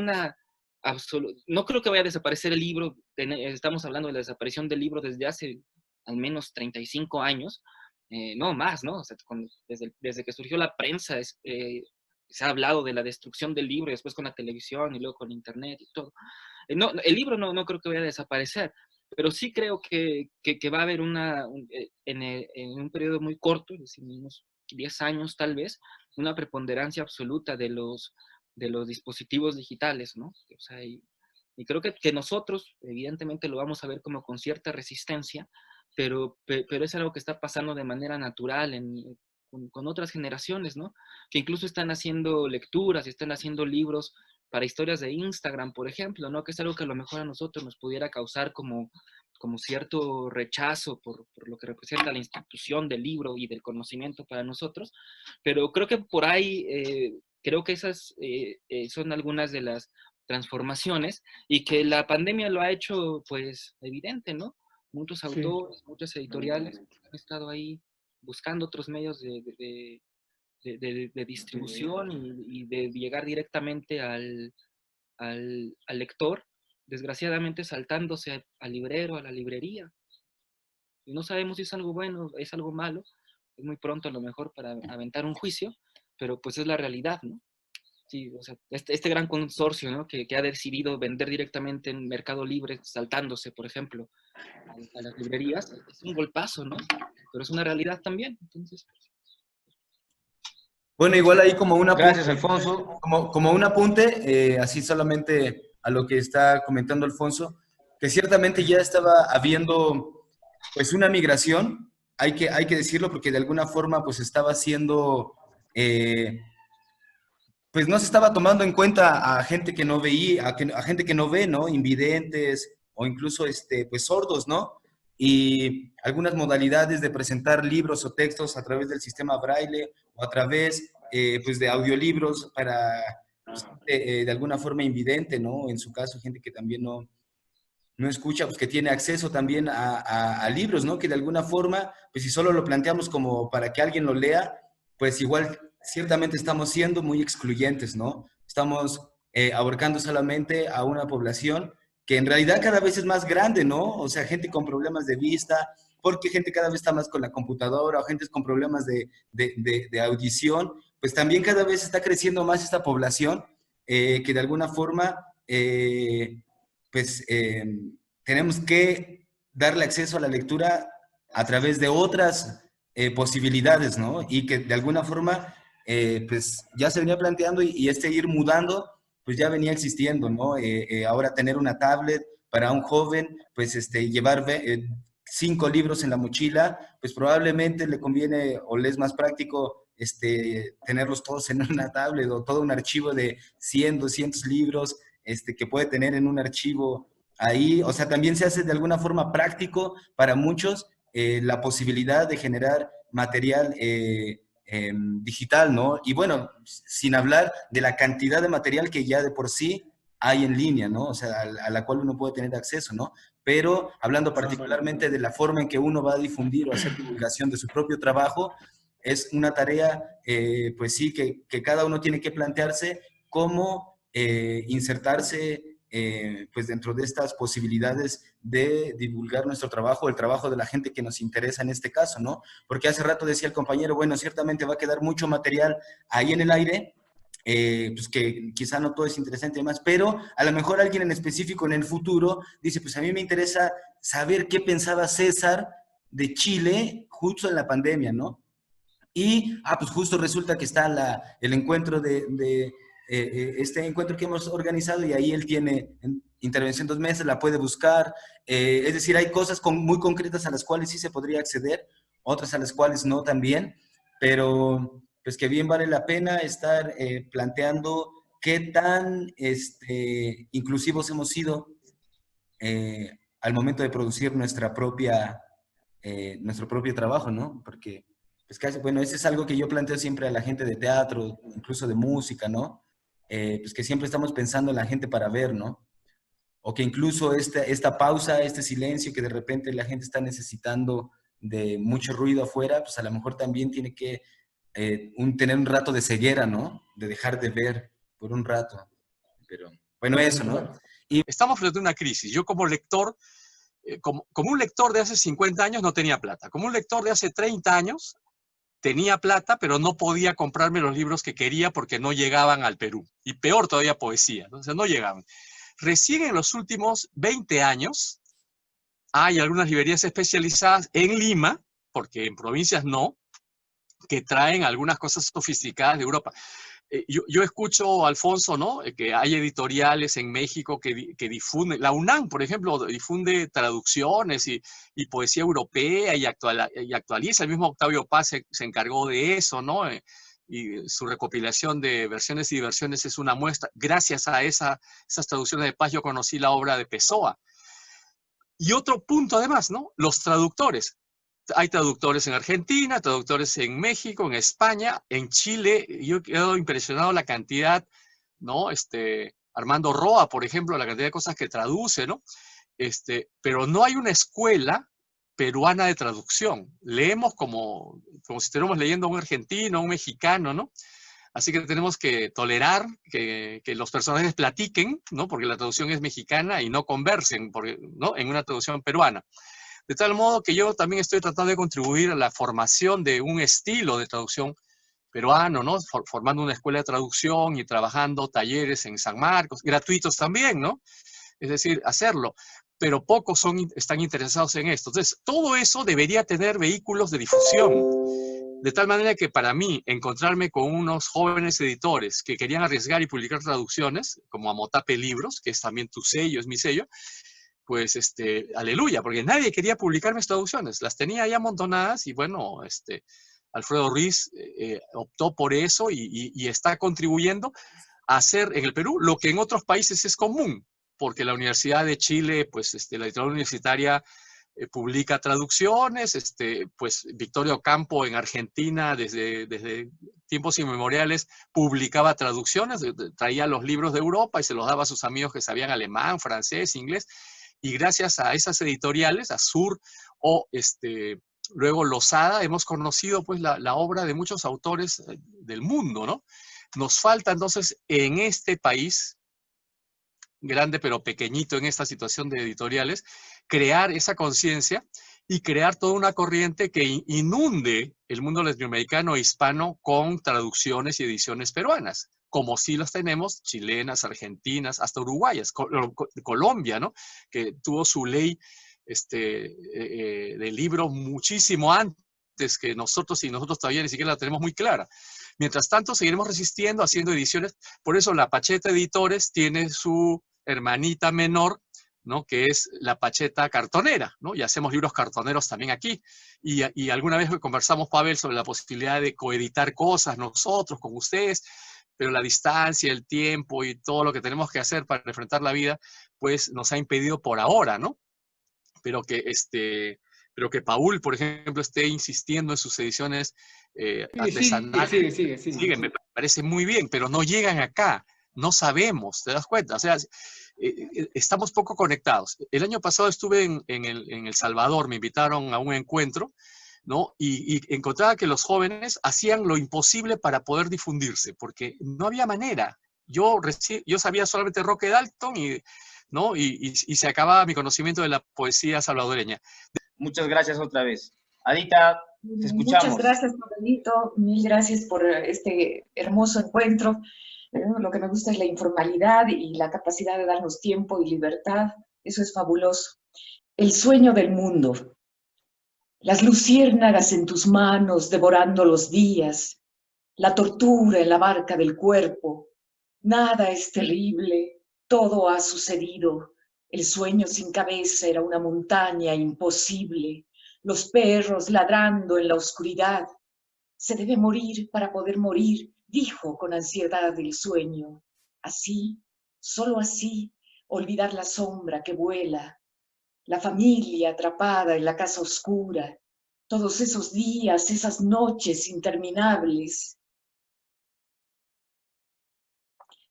no creo que vaya a desaparecer el libro, estamos hablando de la desaparición del libro desde hace al menos 35 años, no más, ¿no? O sea, desde que surgió la prensa se ha hablado de la destrucción del libro, y después con la televisión y luego con internet y todo. No, el libro no creo que vaya a desaparecer, pero sí creo que va a haber en un periodo muy corto, es decir, unos 10 años tal vez, una preponderancia absoluta de los dispositivos digitales, ¿no? O sea, y creo que nosotros, evidentemente, lo vamos a ver como con cierta resistencia, pero es algo que está pasando de manera natural con otras generaciones, ¿no? Que incluso están haciendo lecturas y están haciendo libros para historias de Instagram, por ejemplo, ¿no? Que es algo que a lo mejor a nosotros nos pudiera causar como cierto rechazo por lo que representa la institución del libro y del conocimiento para nosotros, pero creo que por ahí, creo que esas son algunas de las transformaciones y que la pandemia lo ha hecho, pues, evidente, ¿no? Muchos autores, muchas editoriales han estado ahí buscando otros medios de distribución y de llegar directamente al lector, desgraciadamente saltándose al librero, a la librería. Y no sabemos si es algo bueno, es algo malo, es muy pronto a lo mejor para aventar un juicio, pero pues es la realidad, ¿no? Sí, o sea, este gran consorcio, ¿no? que ha decidido vender directamente en Mercado Libre, saltándose, por ejemplo, a las librerías, es un golpazo, ¿no? Pero es una realidad también, entonces... Bueno, igual ahí como un apunte. Gracias, Alfonso. Como un apunte, así solamente a lo que está comentando Alfonso, que ciertamente ya estaba habiendo pues una migración, hay que decirlo, porque de alguna forma pues estaba siendo, pues no se estaba tomando en cuenta a gente que no veía, a gente que no ve, ¿no? Invidentes o incluso pues sordos, ¿no? Y algunas modalidades de presentar libros o textos a través del sistema Braille o a través pues de audiolibros para pues, de alguna forma invidente, ¿no? En su caso, gente que también no escucha, pues que tiene acceso también a libros, ¿no? Que de alguna forma, pues si solo lo planteamos como para que alguien lo lea, pues igual ciertamente estamos siendo muy excluyentes, ¿no? Estamos abarcando solamente a una población que en realidad cada vez es más grande, ¿no? O sea, gente con problemas de vista, porque gente cada vez está más con la computadora, o gente con problemas de audición, pues también cada vez está creciendo más esta población que de alguna forma, pues tenemos que darle acceso a la lectura a través de otras posibilidades, ¿no? Y que de alguna forma, pues ya se venía planteando y ir mudando, pues ya venía existiendo, ¿no? Ahora tener una tablet para un joven, pues llevar 5 libros en la mochila, pues probablemente le conviene o le es más práctico tenerlos todos en una tablet o todo un archivo de 100, 200 libros que puede tener en un archivo ahí. O sea, también se hace de alguna forma práctico para muchos la posibilidad de generar material digital, ¿no? Y bueno, sin hablar de la cantidad de material que ya de por sí hay en línea, ¿no? O sea, a la cual uno puede tener acceso, ¿no? Pero hablando particularmente de la forma en que uno va a difundir o hacer divulgación de su propio trabajo, es una tarea, pues sí, que cada uno tiene que plantearse cómo insertarse pues dentro de estas posibilidades de divulgar nuestro trabajo, el trabajo de la gente que nos interesa en este caso, ¿no? Porque hace rato decía el compañero, bueno, ciertamente va a quedar mucho material ahí en el aire, pues que quizá no todo es interesante y demás, pero a lo mejor alguien en específico en el futuro dice, pues a mí me interesa saber qué pensaba César de Chile justo en la pandemia, ¿no? Y, pues justo resulta que está el encuentro de este encuentro que hemos organizado y ahí él tiene intervención 2 meses, la puede buscar. Es decir, hay cosas muy concretas a las cuales sí se podría acceder, otras a las cuales no también, pero pues que bien vale la pena estar planteando qué tan inclusivos hemos sido al momento de producir nuestro propio trabajo, ¿no? Porque, pues casi, bueno, ese es algo que yo planteo siempre a la gente de teatro, incluso de música, ¿no? Pues que siempre estamos pensando en la gente para ver, ¿no? O que incluso esta pausa, este silencio que de repente la gente está necesitando de mucho ruido afuera, pues a lo mejor también tiene que tener un rato de ceguera, ¿no? De dejar de ver por un rato. Pero, bueno, eso, ¿no? Estamos frente a una crisis. Yo como lector, como un lector de hace 50 años no tenía plata. Como un lector de hace 30 años tenía plata, pero no podía comprarme los libros que quería porque no llegaban al Perú. Y peor todavía poesía, ¿no? O sea, no llegaban. Recién en los últimos 20 años hay algunas librerías especializadas en Lima, porque en provincias no, que traen algunas cosas sofisticadas de Europa. Yo escucho, Alfonso, ¿no? Que hay editoriales en México que difunden, la UNAM, por ejemplo, difunde traducciones y poesía europea y actualiza. El mismo Octavio Paz se encargó de eso, ¿no? Y su recopilación de versiones y diversiones es una muestra. Gracias a esas traducciones de Paz yo conocí la obra de Pessoa. Y otro punto además, ¿no? Los traductores. Hay traductores en Argentina, traductores en México, en España, en Chile. Yo he quedado impresionado la cantidad, ¿no? Armando Roa, por ejemplo, la cantidad de cosas que traduce, ¿no? Pero no hay una escuela peruana de traducción. Leemos como si estuviéramos leyendo a un argentino, a un mexicano, ¿no? Así que tenemos que tolerar que los personajes platiquen, ¿no? Porque la traducción es mexicana y no conversen, ¿no? En una traducción peruana. De tal modo que yo también estoy tratando de contribuir a la formación de un estilo de traducción peruano, ¿no? Formando una escuela de traducción y trabajando talleres en San Marcos, gratuitos también, ¿no? Es decir, hacerlo. Pero pocos están interesados en esto. Entonces, todo eso debería tener vehículos de difusión. De tal manera que para mí, encontrarme con unos jóvenes editores que querían arriesgar y publicar traducciones, como Amotape Libros, que es también tu sello, es mi sello, pues, aleluya, porque nadie quería publicar mis traducciones. Las tenía ya amontonadas y bueno, Alfredo Ruiz optó por eso y está contribuyendo a hacer en el Perú lo que en otros países es común, porque la Universidad de Chile, pues, la editorial universitaria publica traducciones, pues Victorio Campo en Argentina desde tiempos inmemoriales publicaba traducciones, traía los libros de Europa y se los daba a sus amigos que sabían alemán, francés, inglés, y gracias a esas editoriales, Azur o luego Losada, hemos conocido pues la obra de muchos autores del mundo, ¿no? Nos falta entonces en este país, grande pero pequeñito en esta situación de editoriales, crear esa conciencia y crear toda una corriente que inunde el mundo latinoamericano e hispano con traducciones y ediciones peruanas, como sí las tenemos, chilenas, argentinas, hasta uruguayas, Colombia, ¿no? Que tuvo su ley de libro muchísimo antes que nosotros, y nosotros todavía ni siquiera la tenemos muy clara. Mientras tanto, seguiremos resistiendo, haciendo ediciones. Por eso la Pacheta Editores tiene su hermanita menor, ¿no? Que es la Pacheta Cartonera, ¿no? Y hacemos libros cartoneros también aquí. Y alguna vez conversamos, Pavel, sobre la posibilidad de coeditar cosas nosotros con ustedes, pero la distancia, el tiempo y todo lo que tenemos que hacer para enfrentar la vida, pues nos ha impedido por ahora, ¿no? Pero que Paul, por ejemplo, esté insistiendo en sus ediciones artesanales. Sigue, me parece muy bien, pero no llegan acá, no sabemos, ¿te das cuenta? O sea, estamos poco conectados. El año pasado estuve en El Salvador, me invitaron a un encuentro, ¿no? Y encontraba que los jóvenes hacían lo imposible para poder difundirse, porque no había manera. Yo sabía solamente Roque Dalton, ¿no? Y se acababa mi conocimiento de la poesía salvadoreña. Muchas gracias otra vez. Adita, te escuchamos. Muchas gracias, Pavelito. Mil gracias por este hermoso encuentro. Lo que me gusta es la informalidad y la capacidad de darnos tiempo y libertad. Eso es fabuloso. El sueño del mundo. Las luciérnagas en tus manos devorando los días. La tortura en la barca del cuerpo. Nada es terrible, todo ha sucedido. El sueño sin cabeza era una montaña imposible. Los perros ladrando en la oscuridad. Se debe morir para poder morir, dijo con ansiedad el sueño. Así, solo así, olvidar la sombra que vuela. La familia atrapada en la casa oscura. Todos esos días, esas noches interminables.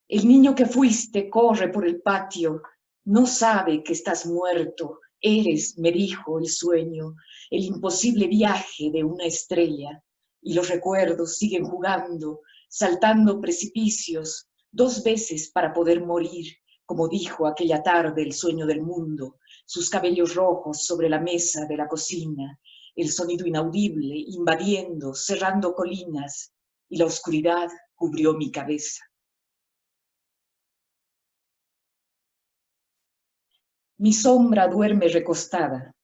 El niño que fuiste corre por el patio, no sabe que estás muerto. Eres, me dijo el sueño, el imposible viaje de una estrella. Y los recuerdos siguen jugando, saltando precipicios, 2 veces para poder morir, como dijo aquella tarde el sueño del mundo, sus cabellos rojos sobre la mesa de la cocina, el sonido inaudible invadiendo, cerrando colinas, y la oscuridad cubrió mi cabeza. Mi sombra duerme recostada.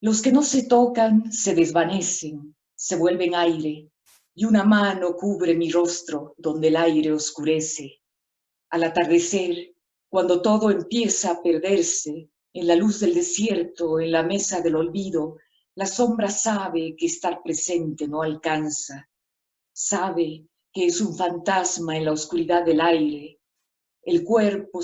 Los que no se tocan se desvanecen, se vuelven aire, y una mano cubre mi rostro donde el aire oscurece. Al atardecer, cuando todo empieza a perderse, en la luz del desierto, en la mesa del olvido, la sombra sabe que estar presente no alcanza. Sabe que es un fantasma en la oscuridad del aire. El cuerpo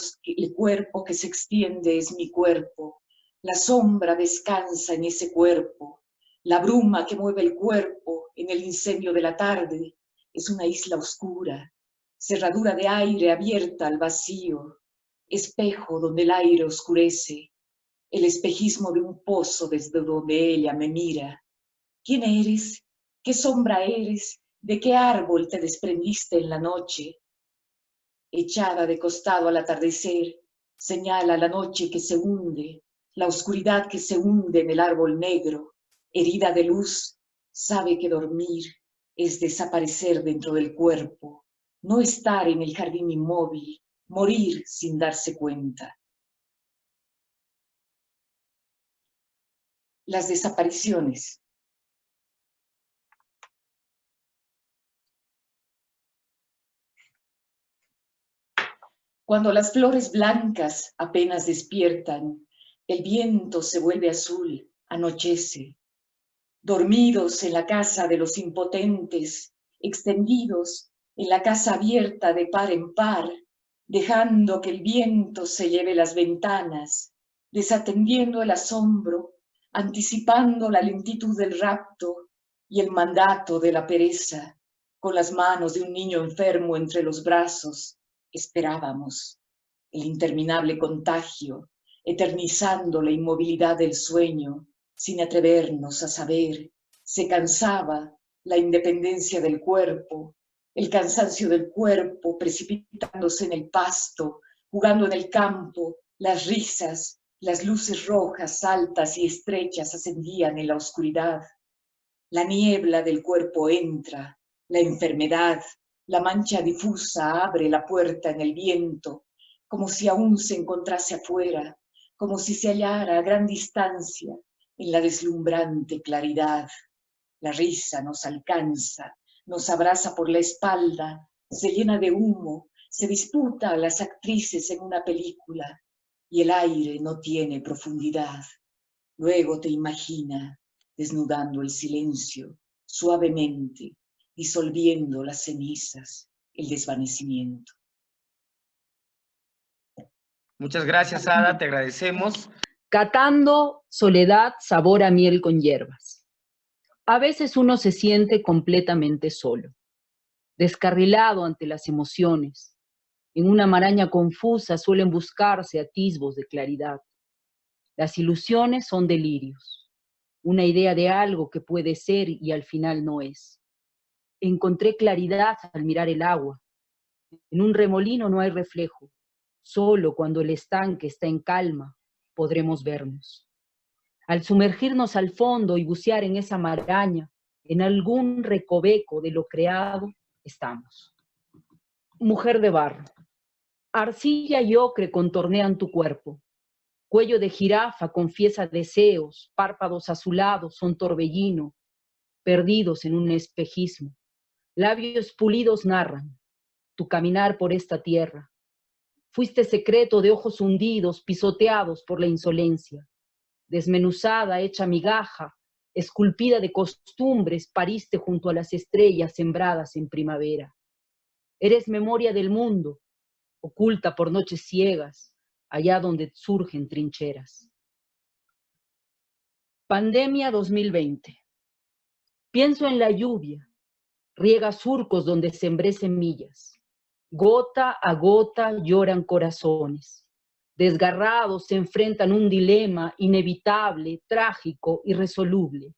que se extiende es mi cuerpo. La sombra descansa en ese cuerpo. La bruma que mueve el cuerpo en el incendio de la tarde es una isla oscura, cerradura de aire abierta al vacío, espejo donde el aire oscurece, el espejismo de un pozo desde donde ella me mira. ¿Quién eres? ¿Qué sombra eres? ¿De qué árbol te desprendiste en la noche? Echada de costado al atardecer, señala la noche que se hunde, la oscuridad que se hunde en el árbol negro, herida de luz, sabe que dormir es desaparecer dentro del cuerpo, no estar en el jardín inmóvil, morir sin darse cuenta. Las desapariciones. Cuando las flores blancas apenas despiertan, el viento se vuelve azul, anochece. Dormidos en la casa de los impotentes, extendidos en la casa abierta de par en par, dejando que el viento se lleve las ventanas, desatendiendo el asombro, anticipando la lentitud del rapto y el mandato de la pereza, con las manos de un niño enfermo entre los brazos, esperábamos el interminable contagio, eternizando la inmovilidad del sueño, sin atrevernos a saber. Se cansaba la independencia del cuerpo, el cansancio del cuerpo precipitándose en el pasto, jugando en el campo, las risas, las luces rojas, altas y estrechas ascendían en la oscuridad. La niebla del cuerpo entra, la enfermedad, la mancha difusa abre la puerta en el viento, como si aún se encontrase afuera, como si se hallara a gran distancia en la deslumbrante claridad. La risa nos alcanza, nos abraza por la espalda, se llena de humo, se disputa a las actrices en una película, y el aire no tiene profundidad. Luego te imagina desnudando el silencio, suavemente, disolviendo las cenizas, el desvanecimiento. Muchas gracias, Ada, te agradecemos. Catando soledad, sabor a miel con hierbas. A veces uno se siente completamente solo, descarrilado ante las emociones. En una maraña confusa suelen buscarse atisbos de claridad. Las ilusiones son delirios, una idea de algo que puede ser y al final no es. Encontré claridad al mirar el agua. En un remolino no hay reflejo. Solo cuando el estanque está en calma podremos vernos. Al sumergirnos al fondo y bucear en esa maraña, en algún recoveco de lo creado, estamos. Mujer de barro. Arcilla y ocre contornean tu cuerpo. Cuello de jirafa confiesa deseos, párpados azulados son torbellino, perdidos en un espejismo. Labios pulidos narran. tu caminar por esta tierra. Fuiste secreto de ojos hundidos, pisoteados por la insolencia. Desmenuzada, hecha migaja, esculpida de costumbres, pariste junto a las estrellas sembradas en primavera. Eres memoria del mundo, oculta por noches ciegas, allá donde surgen trincheras. Pandemia 2020. Pienso en la lluvia, riega surcos donde sembré semillas. Gota a gota lloran corazones. Desgarrados se enfrentan un dilema inevitable, trágico, irresoluble.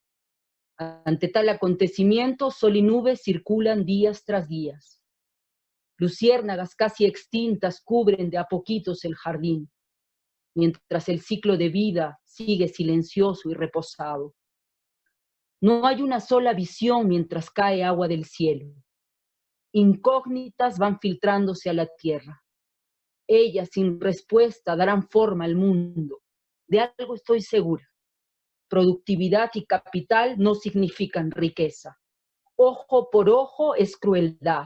Ante tal acontecimiento, sol y nubes circulan días tras días. Luciérnagas casi extintas cubren de a poquitos el jardín, mientras el ciclo de vida sigue silencioso y reposado. No hay una sola visión mientras cae agua del cielo. Incógnitas van filtrándose a la tierra. Ellas, sin respuesta, darán forma al mundo. De algo estoy segura. Productividad y capital no significan riqueza. Ojo por ojo es crueldad.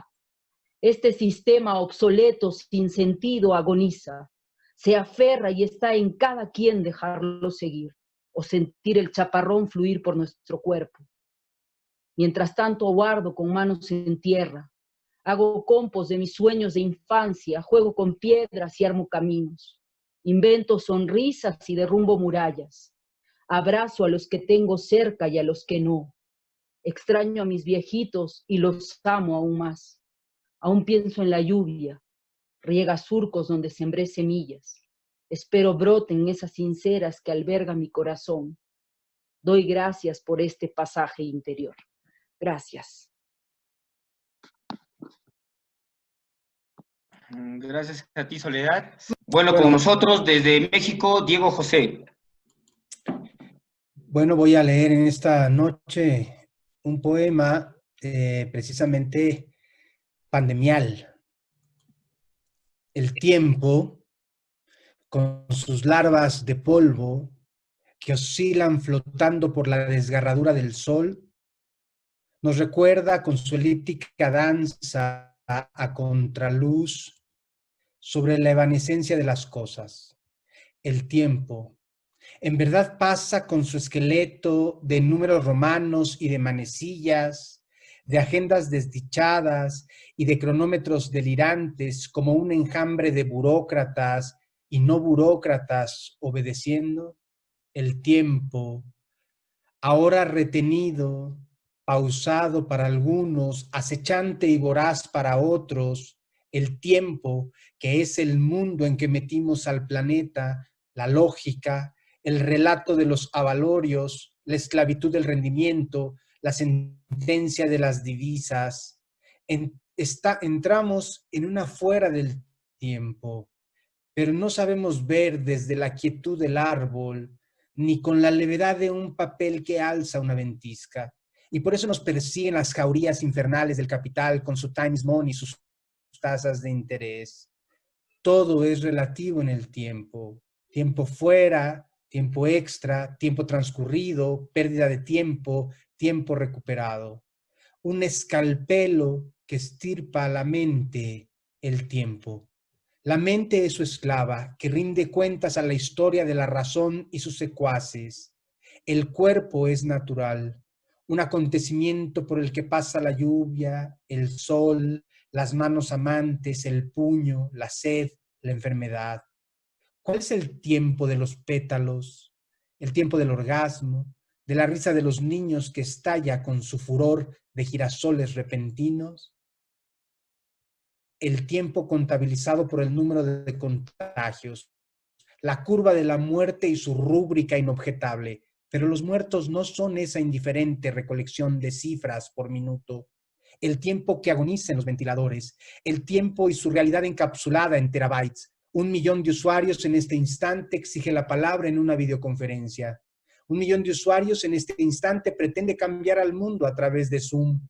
Este sistema obsoleto, sin sentido, agoniza. Se aferra y está en cada quien dejarlo seguir o sentir el chaparrón fluir por nuestro cuerpo. Mientras tanto aguardo con manos en tierra. Hago compost de mis sueños de infancia, juego con piedras y armo caminos. Invento sonrisas y derrumbo murallas. Abrazo a los que tengo cerca y a los que no. Extraño a mis viejitos y los amo aún más. Aún pienso en la lluvia, riega surcos donde sembré semillas. Espero broten esas sinceras que alberga mi corazón. Doy gracias por este pasaje interior. Gracias. Gracias a ti, Soledad. Bueno, con nosotros desde México, Diego José. Bueno, voy a leer en esta noche un poema precisamente pandemial. El tiempo, con sus larvas de polvo que oscilan flotando por la desgarradura del sol, nos recuerda con su elíptica danza a contraluz sobre la evanescencia de las cosas. El tiempo, en verdad pasa con su esqueleto de números romanos y de manecillas, de agendas desdichadas y de cronómetros delirantes como un enjambre de burócratas y no burócratas obedeciendo. El tiempo, ahora retenido, pausado para algunos, acechante y voraz para otros, el tiempo que es el mundo en que metimos al planeta, la lógica, el relato de los avalorios, la esclavitud del rendimiento, la sentencia de las divisas. Entramos en una fuera del tiempo, pero no sabemos ver desde la quietud del árbol, ni con la levedad de un papel que alza una ventisca. Y por eso nos persiguen las jaurías infernales del capital con su Times Money, sus tasas de interés. Todo es relativo en el tiempo. Tiempo fuera, tiempo extra, tiempo transcurrido, pérdida de tiempo, tiempo recuperado. Un escalpelo que estirpa a la mente el tiempo. La mente es su esclava, que rinde cuentas a la historia de la razón y sus secuaces. El cuerpo es natural, un acontecimiento por el que pasa la lluvia, el sol, las manos amantes, el puño, la sed, la enfermedad. ¿Cuál es el tiempo de los pétalos? El tiempo del orgasmo, de la risa de los niños que estalla con su furor de girasoles repentinos. El tiempo contabilizado por el número de contagios, la curva de la muerte y su rúbrica inobjetable. Pero los muertos no son esa indiferente recolección de cifras por minuto. El tiempo que agoniza en los ventiladores, el tiempo y su realidad encapsulada en terabytes. 1 millón de usuarios en este instante exige la palabra en una videoconferencia. 1 millón de usuarios en este instante pretende cambiar al mundo a través de Zoom.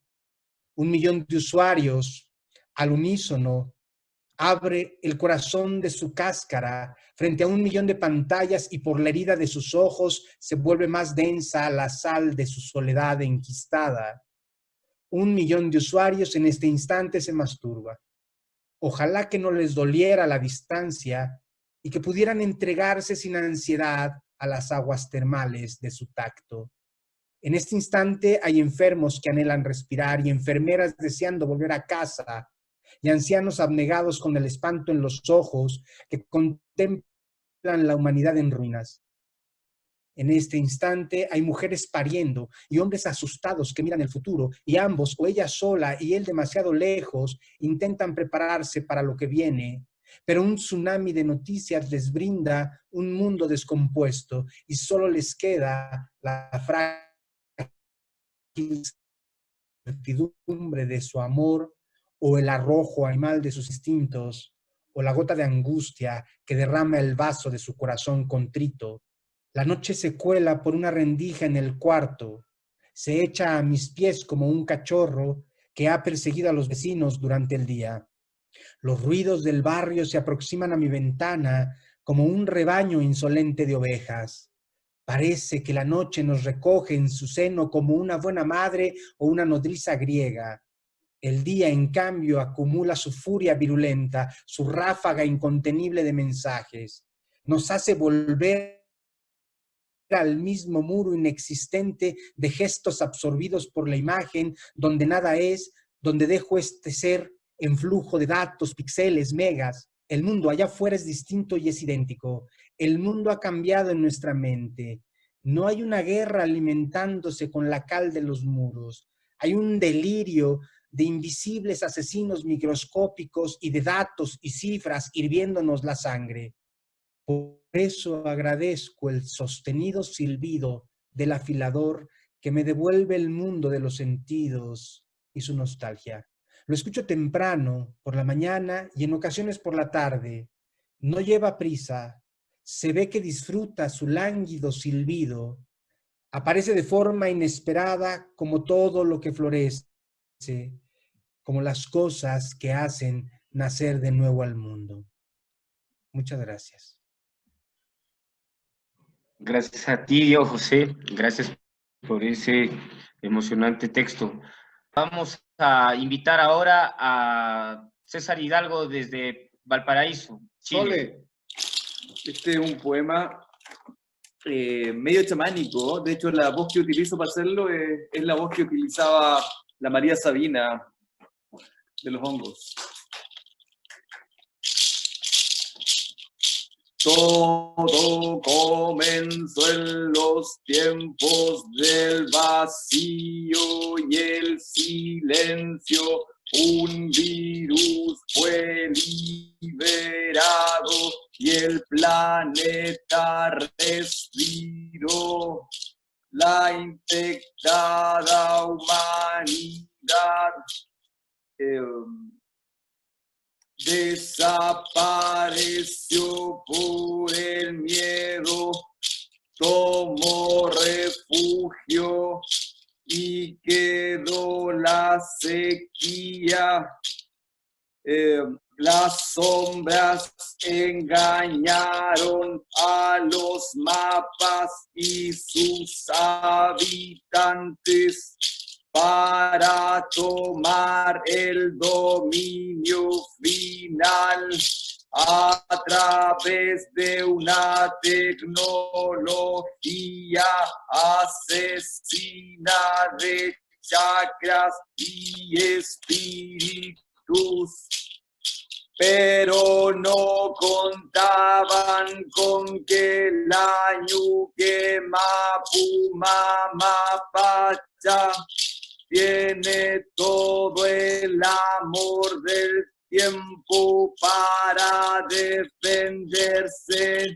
1 millón de usuarios al unísono abre el corazón de su cáscara frente a 1 millón de pantallas y por la herida de sus ojos se vuelve más densa la sal de su soledad enquistada. 1 millón de usuarios en este instante se masturba. Ojalá que no les doliera la distancia y que pudieran entregarse sin ansiedad a las aguas termales de su tacto. En este instante hay enfermos que anhelan respirar y enfermeras deseando volver a casa y ancianos abnegados con el espanto en los ojos que contemplan la humanidad en ruinas. En este instante hay mujeres pariendo y hombres asustados que miran el futuro y ambos, o ella sola y él demasiado lejos, intentan prepararse para lo que viene, pero un tsunami de noticias les brinda un mundo descompuesto y solo les queda la frágil certidumbre de su amor o el arrojo animal de sus instintos o la gota de angustia que derrama el vaso de su corazón contrito. La noche se cuela por una rendija en el cuarto, se echa a mis pies como un cachorro que ha perseguido a los vecinos durante el día. Los ruidos del barrio se aproximan a mi ventana como un rebaño insolente de ovejas. Parece que la noche nos recoge en su seno como una buena madre o una nodriza griega. El día, en cambio, acumula su furia virulenta, su ráfaga incontenible de mensajes. Nos hace volver al mismo muro inexistente de gestos absorbidos por la imagen, donde nada es, donde dejo este ser en flujo de datos, píxeles, megas. El mundo allá afuera es distinto y es idéntico. El mundo ha cambiado en nuestra mente. No hay una guerra alimentándose con la cal de los muros. Hay un delirio de invisibles asesinos microscópicos y de datos y cifras hirviéndonos la sangre. Por eso agradezco el sostenido silbido del afilador que me devuelve el mundo de los sentidos y su nostalgia. Lo escucho temprano, por la mañana y en ocasiones por la tarde. No lleva prisa. Se ve que disfruta su lánguido silbido. Aparece de forma inesperada como todo lo que florece, como las cosas que hacen nacer de nuevo al mundo. Muchas gracias. Gracias a ti, Diego José. Gracias por ese emocionante texto. Vamos a invitar ahora a César Hidalgo desde Valparaíso, Chile. Sole, este es un poema medio chamánico. De hecho, la voz que utilizo para hacerlo es la voz que utilizaba la María Sabina de los Hongos. Todo comenzó en los tiempos del vacío y el silencio. Un virus fue liberado y el planeta respiró. La infectada humanidad desapareció por el miedo, tomó refugio y quedó la sequía. Las sombras engañaron a los mapas y sus habitantes para tomar el dominio final a través de una tecnología asesina de chakras y espíritus. Pero no contaban con que la ñuque mapu mamapacha tiene todo el amor del tiempo para defenderse.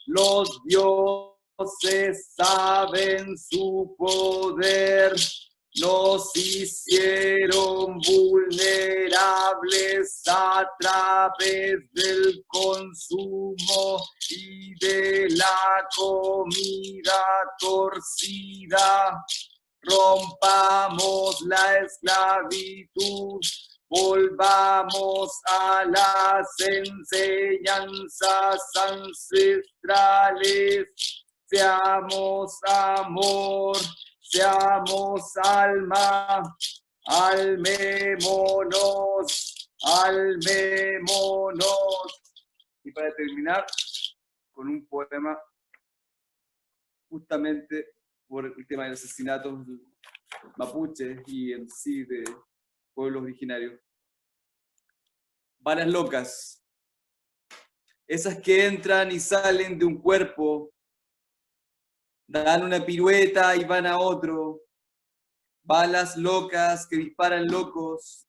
Los dioses saben su poder. Nos hicieron vulnerables a través del consumo y de la comida torcida. Rompamos la esclavitud, volvamos a las enseñanzas ancestrales. Seamos amor, seamos alma, almémonos Almémonos. Y para terminar, con un poema justamente por el tema del asesinato mapuche y en sí de pueblos originarios. Balas locas, esas que entran y salen de un cuerpo, dan una pirueta y van a otro. Balas locas que disparan locos,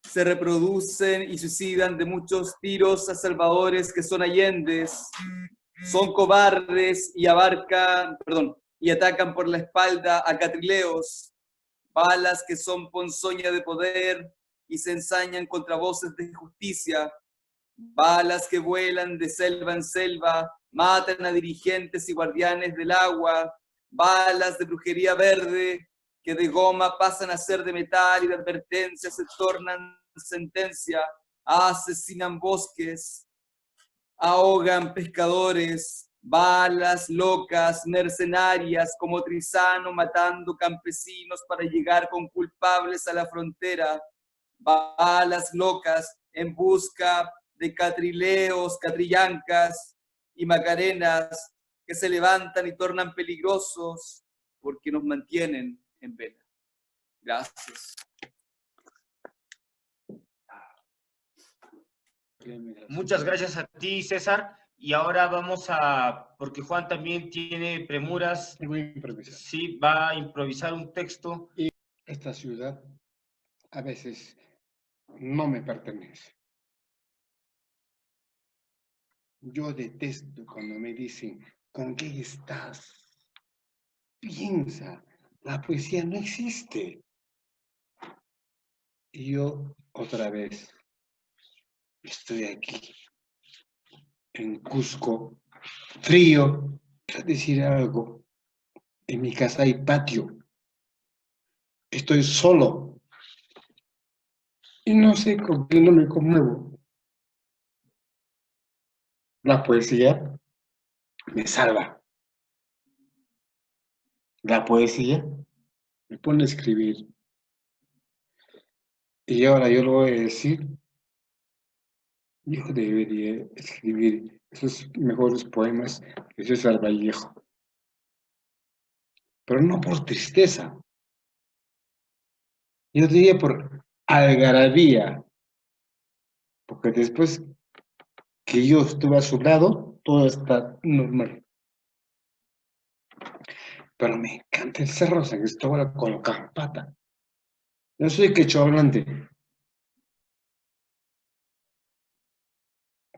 se reproducen y suicidan de muchos tiros a salvadores que son allendes, son cobardes y y atacan por la espalda a catrileos, balas que son ponzoña de poder y se ensañan contra voces de justicia, balas que vuelan de selva en selva, matan a dirigentes y guardianes del agua, balas de brujería verde que de goma pasan a ser de metal y de advertencia se tornan sentencia, asesinan bosques, ahogan pescadores, balas locas, mercenarias como Trizano matando campesinos para llegar con culpables a la frontera, balas locas en busca de catrileos, catrillancas y macarenas que se levantan y tornan peligrosos porque nos mantienen en vela. Gracias. Muchas gracias a ti, César. Y ahora vamos a, porque Juan también tiene premuras. Y voy a improvisar. Sí, va a improvisar un texto. Y esta ciudad a veces no me pertenece. Yo detesto cuando me dicen, ¿con qué estás? Piensa, la poesía no existe. Y yo otra vez estoy aquí, en Cusco, frío. Quiero decir algo, en mi casa hay patio. Estoy solo. Y no sé con qué no me conmuevo. La poesía me salva. La poesía me pone a escribir. Y ahora yo lo voy a decir. Yo debería escribir esos mejores poemas de César Vallejo. Pero no por tristeza. Yo diría por algarabía. Porque después que yo estuve a su lado, todo está normal. Pero me encanta el Cerro San Cristóbal con la Campata. Yo soy quechohablante.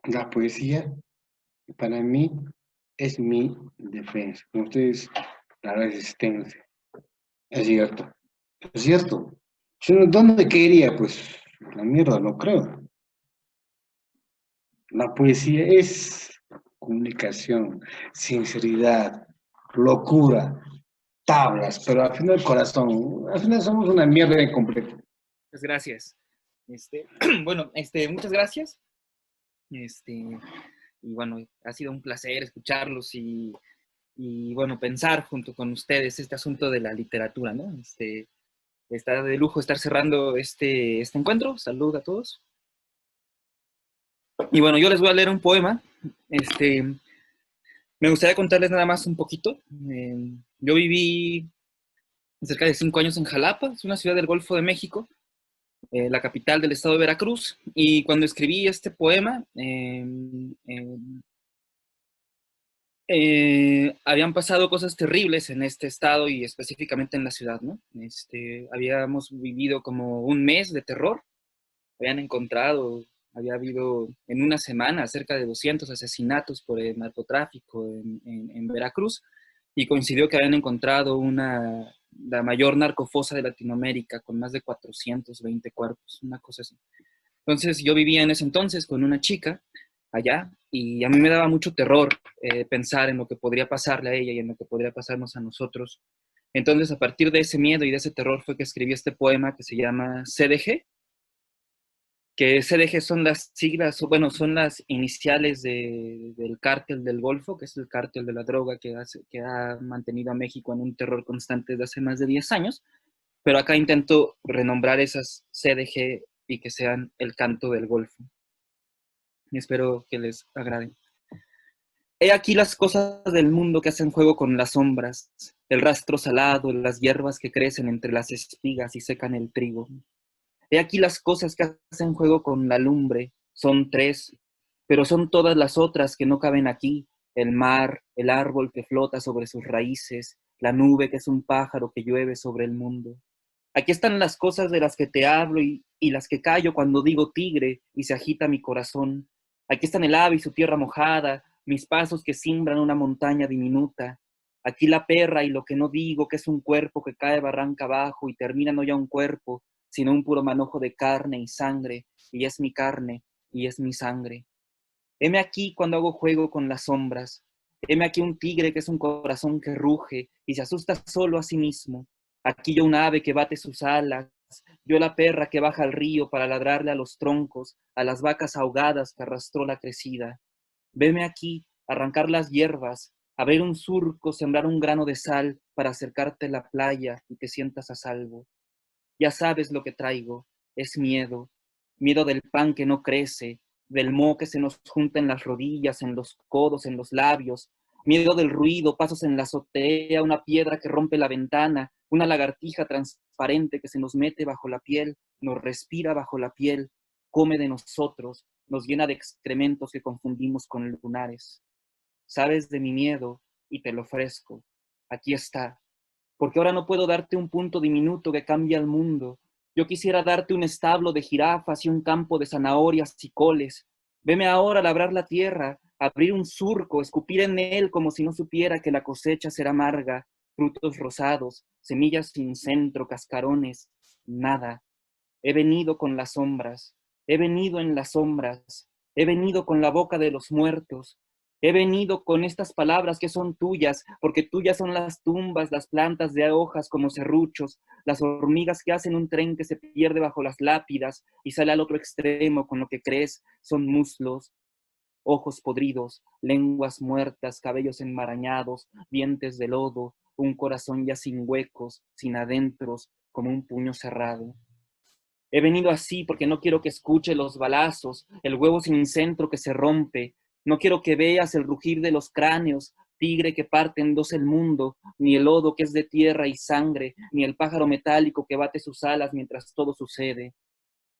La poesía, para mí, es mi defensa. Como ustedes, la resistencia. Es cierto. Es cierto. ¿Dónde quería? Pues, la mierda, no creo. La poesía es comunicación, sinceridad, locura, tablas, pero al final corazón, al final somos una mierda incompleta. Muchas gracias. Bueno, muchas gracias. Y bueno, ha sido un placer escucharlos y bueno, pensar junto con ustedes este asunto de la literatura, ¿no? Está de lujo estar cerrando este encuentro. Salud a todos. Y bueno, yo les voy a leer un poema. Me gustaría contarles nada más un poquito. Yo viví cerca de 5 años en Jalapa, es una ciudad del Golfo de México, la capital del estado de Veracruz, y cuando escribí este poema, habían pasado cosas terribles en este estado y específicamente en la ciudad, ¿no? Habíamos vivido como un mes de terror, había habido en una semana cerca de 200 asesinatos por el narcotráfico en Veracruz, y coincidió que habían encontrado la mayor narcofosa de Latinoamérica, con más de 420 cuerpos, una cosa así. Entonces yo vivía en ese entonces con una chica allá, y a mí me daba mucho terror pensar en lo que podría pasarle a ella y en lo que podría pasarnos a nosotros. Entonces, a partir de ese miedo y de ese terror fue que escribí este poema que se llama CDG, que CDG son las siglas, bueno, son las iniciales del cártel del Golfo, que es el cártel de la droga que ha mantenido a México en un terror constante desde hace más de 10 años, pero acá intento renombrar esas CDG y que sean el canto del golfo. Y espero que les agrade. He aquí las cosas del mundo que hacen juego con las sombras, el rastro salado, las hierbas que crecen entre las espigas y secan el trigo. He aquí las cosas que hacen juego con la lumbre, son 3, pero son todas las otras que no caben aquí, el mar, el árbol que flota sobre sus raíces, la nube que es un pájaro que llueve sobre el mundo. Aquí están las cosas de las que te hablo y las que callo cuando digo tigre y se agita mi corazón. Aquí están el ave y su tierra mojada, mis pasos que cimbran una montaña diminuta. Aquí la perra y lo que no digo, que es un cuerpo que cae barranca abajo y termina no ya un cuerpo, sino un puro manojo de carne y sangre, y es mi carne y es mi sangre. Heme aquí cuando hago juego con las sombras. Heme aquí un tigre que es un corazón que ruge y se asusta solo a sí mismo. Aquí yo un ave que bate sus alas, yo la perra que baja al río para ladrarle a los troncos, a las vacas ahogadas que arrastró la crecida. Veme aquí arrancar las hierbas, abrir un surco, sembrar un grano de sal para acercarte a la playa y te sientas a salvo. Ya sabes lo que traigo, es miedo, miedo del pan que no crece, del moho que se nos junta en las rodillas, en los codos, en los labios, miedo del ruido, pasos en la azotea, una piedra que rompe la ventana, una lagartija transparente que se nos mete bajo la piel, nos respira bajo la piel, come de nosotros, nos llena de excrementos que confundimos con lunares. Sabes de mi miedo y te lo ofrezco. Aquí está. Porque ahora no puedo darte un punto diminuto que cambia el mundo. Yo quisiera darte un establo de jirafas y un campo de zanahorias y coles. Veme ahora a labrar la tierra, abrir un surco, escupir en él como si no supiera que la cosecha será amarga, frutos rosados, semillas sin centro, cascarones, nada. He venido con las sombras, he venido en las sombras, he venido con la boca de los muertos, he venido con estas palabras que son tuyas, porque tuyas son las tumbas, las plantas de hojas como serruchos, las hormigas que hacen un tren que se pierde bajo las lápidas y sale al otro extremo con lo que crees son muslos, ojos podridos, lenguas muertas, cabellos enmarañados, dientes de lodo, un corazón ya sin huecos, sin adentros, como un puño cerrado. He venido así porque no quiero que escuche los balazos, el huevo sin centro que se rompe. No quiero que veas el rugir de los cráneos, tigre que parte en dos el mundo, ni el lodo que es de tierra y sangre, ni el pájaro metálico que bate sus alas mientras todo sucede.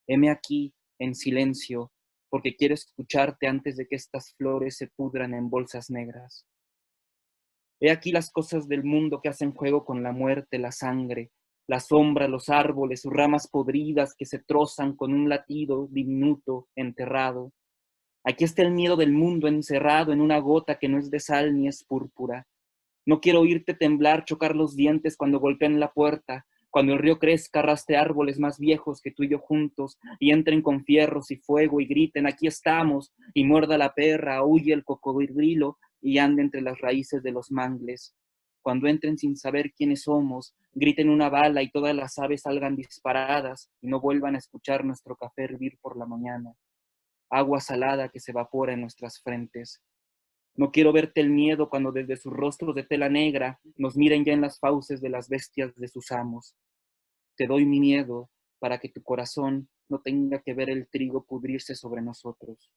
Heme aquí, en silencio, porque quiero escucharte antes de que estas flores se pudran en bolsas negras. He aquí las cosas del mundo que hacen juego con la muerte, la sangre, la sombra, los árboles, sus ramas podridas que se trozan con un latido diminuto, enterrado. Aquí está el miedo del mundo encerrado en una gota que no es de sal ni es púrpura. No quiero oírte temblar, chocar los dientes cuando golpean la puerta, cuando el río crezca, arrastre árboles más viejos que tú y yo juntos, y entren con fierros y fuego y griten, aquí estamos, y muerda la perra, huye el cocodrilo y ande entre las raíces de los mangles. Cuando entren sin saber quiénes somos, griten una bala y todas las aves salgan disparadas y no vuelvan a escuchar nuestro café hervir por la mañana. Agua salada que se evapora en nuestras frentes. No quiero verte el miedo cuando desde sus rostros de tela negra nos miren ya en las fauces de las bestias de sus amos. Te doy mi miedo para que tu corazón no tenga que ver el trigo pudrirse sobre nosotros.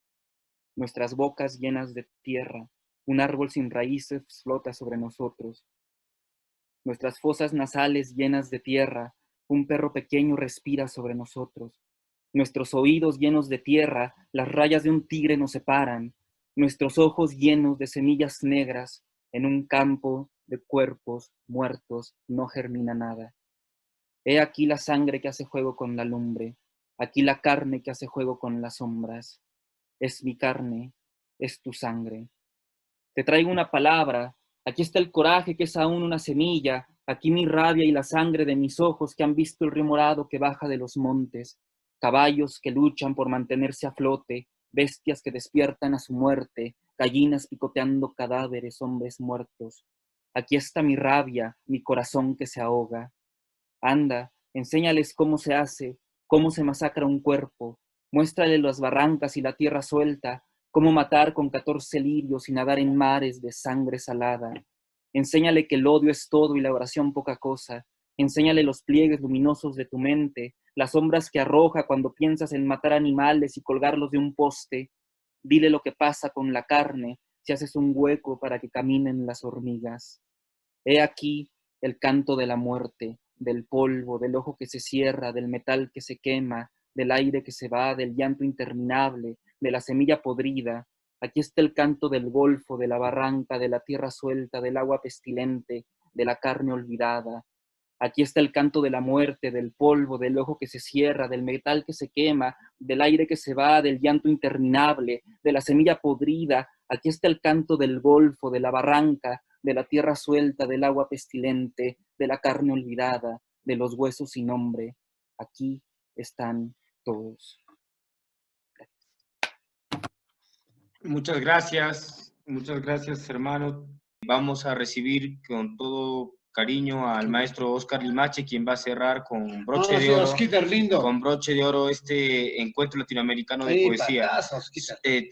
Nuestras bocas llenas de tierra, un árbol sin raíces flota sobre nosotros. Nuestras fosas nasales llenas de tierra, un perro pequeño respira sobre nosotros. Nuestros oídos llenos de tierra, las rayas de un tigre nos separan. Nuestros ojos llenos de semillas negras, en un campo de cuerpos muertos no germina nada. He aquí la sangre que hace juego con la lumbre, aquí la carne que hace juego con las sombras. Es mi carne, es tu sangre. Te traigo una palabra, aquí está el coraje que es aún una semilla, aquí mi rabia y la sangre de mis ojos que han visto el río morado que baja de los montes, caballos que luchan por mantenerse a flote, bestias que despiertan a su muerte, gallinas picoteando cadáveres, hombres muertos. Aquí está mi rabia, mi corazón que se ahoga. Anda, enséñales cómo se hace, cómo se masacra un cuerpo, muéstrale las barrancas y la tierra suelta, cómo matar con 14 lirios y nadar en mares de sangre salada. Enséñale que el odio es todo y la oración poca cosa, Enséñale los pliegues luminosos de tu mente, las sombras que arroja cuando piensas en matar animales y colgarlos de un poste. Dile lo que pasa con la carne si haces un hueco para que caminen las hormigas. He aquí el canto de la muerte, del polvo, del ojo que se cierra, del metal que se quema, del aire que se va, del llanto interminable, de la semilla podrida. Aquí está el canto del golfo, de la barranca, de la tierra suelta, del agua pestilente, de la carne olvidada. Aquí está el canto de la muerte, del polvo, del ojo que se cierra, del metal que se quema, del aire que se va, del llanto interminable, de la semilla podrida. Aquí está el canto del golfo, de la barranca, de la tierra suelta, del agua pestilente, de la carne olvidada, de los huesos sin nombre. Aquí están todos. Muchas gracias, hermano. Vamos a recibir con todo cariño al maestro Oscar Limache, quien va a cerrar con broche de oro. Osquitar, lindo. Con broche de oro este encuentro latinoamericano de poesía.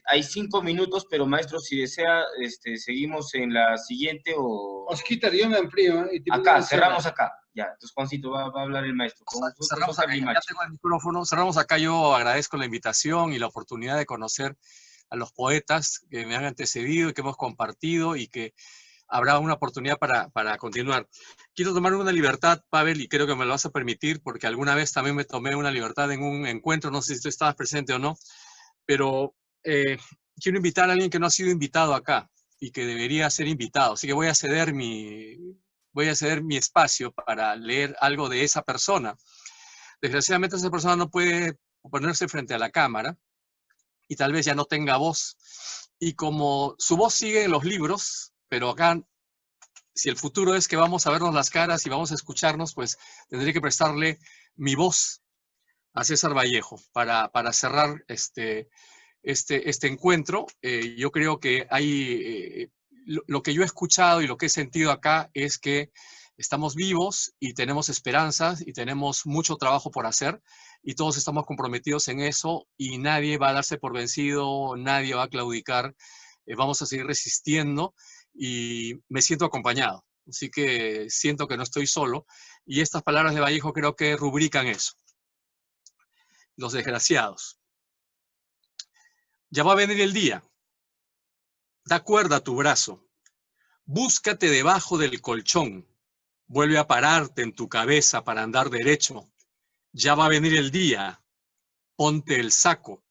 Hay 5 minutos, pero maestro, si desea, seguimos en la siguiente o... Osquitar, yo me amplío. Acá, cerramos acá. Ya, entonces Juancito va a hablar el maestro. Cerramos acá, ya tengo el micrófono. Cerramos acá, yo agradezco la invitación y la oportunidad de conocer a los poetas que me han antecedido y que hemos compartido y que habrá una oportunidad para continuar. Quiero tomar una libertad, Pavel, y creo que me lo vas a permitir, porque alguna vez también me tomé una libertad en un encuentro, no sé si tú estabas presente o no, pero quiero invitar a alguien que no ha sido invitado acá y que debería ser invitado. Así que voy a ceder mi espacio para leer algo de esa persona. Desgraciadamente esa persona no puede ponerse frente a la cámara y tal vez ya no tenga voz. Y como su voz sigue en los libros, pero acá, si el futuro es que vamos a vernos las caras y vamos a escucharnos, pues tendré que prestarle mi voz a César Vallejo para cerrar este encuentro. Yo creo que hay, lo que yo he escuchado y lo que he sentido acá es que estamos vivos y tenemos esperanzas y tenemos mucho trabajo por hacer y todos estamos comprometidos en eso y nadie va a darse por vencido, nadie va a claudicar, vamos a seguir resistiendo y me siento acompañado. Así que siento que no estoy solo y estas palabras de Vallejo creo que rubrican eso. Los desgraciados. Ya va a venir el día. Da cuerda a tu brazo. Búscate debajo del colchón. Vuelve a pararte en tu cabeza para andar derecho. Ya va a venir el día. Ponte el saco.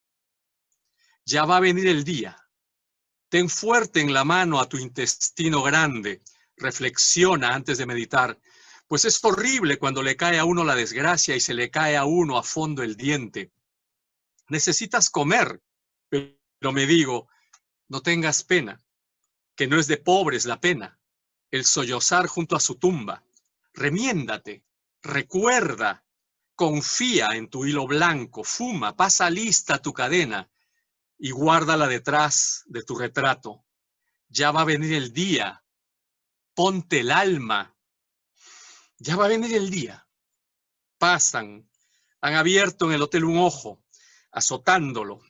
Ya va a venir el día. Ten fuerte en la mano a tu intestino grande. Reflexiona antes de meditar. Pues es horrible cuando le cae a uno la desgracia y se le cae a uno a fondo el diente. Necesitas comer, pero me digo, no tengas pena, que no es de pobres la pena, el sollozar junto a su tumba. Remiéndate, recuerda, confía en tu hilo blanco, fuma, pasa lista tu cadena y guárdala detrás de tu retrato. Ya va a venir el día, ponte el alma. Ya va a venir el día. Pasan, han abierto en el hotel un ojo, azotándolo,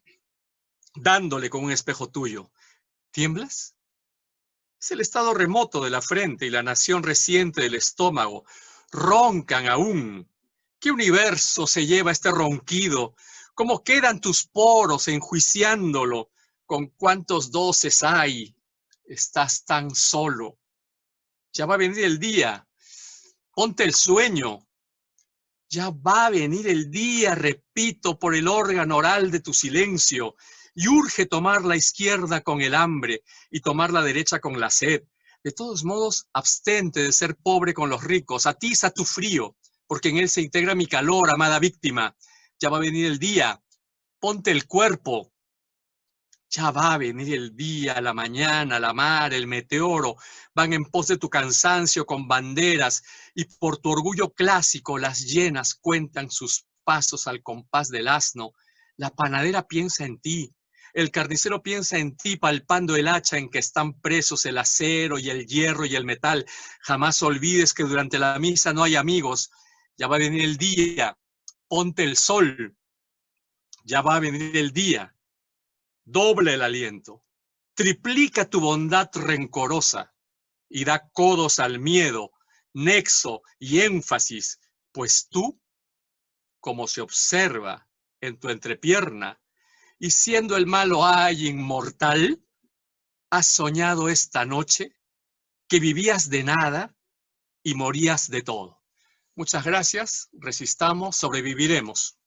dándole con un espejo tuyo. ¿Tiemblas? Es el estado remoto de la frente y la nación reciente del estómago. Roncan aún. ¿Qué universo se lleva este ronquido? ¿Cómo quedan tus poros enjuiciándolo? ¿Con cuántos doces hay? Estás tan solo. Ya va a venir el día. Ponte el sueño. Ya va a venir el día, repito, por el órgano oral de tu silencio. Y urge tomar la izquierda con el hambre y tomar la derecha con la sed. De todos modos, abstente de ser pobre con los ricos. Atiza tu frío, porque en él se integra mi calor, amada víctima. Ya va a venir el día. Ponte el cuerpo. Ya va a venir el día, la mañana, la mar, el meteoro, van en pos de tu cansancio con banderas y por tu orgullo clásico las hienas cuentan sus pasos al compás del asno. La panadera piensa en ti, el carnicero piensa en ti palpando el hacha en que están presos el acero y el hierro y el metal. Jamás olvides que durante la misa no hay amigos. Ya va a venir el día, ponte el sol. Ya va a venir el día. Doble el aliento, triplica tu bondad rencorosa y da codos al miedo nexo y énfasis, pues tú, como se observa en tu entrepierna, y siendo el malo ay inmortal, has soñado esta noche que vivías de nada y morías de todo. Muchas gracias, resistamos, sobreviviremos.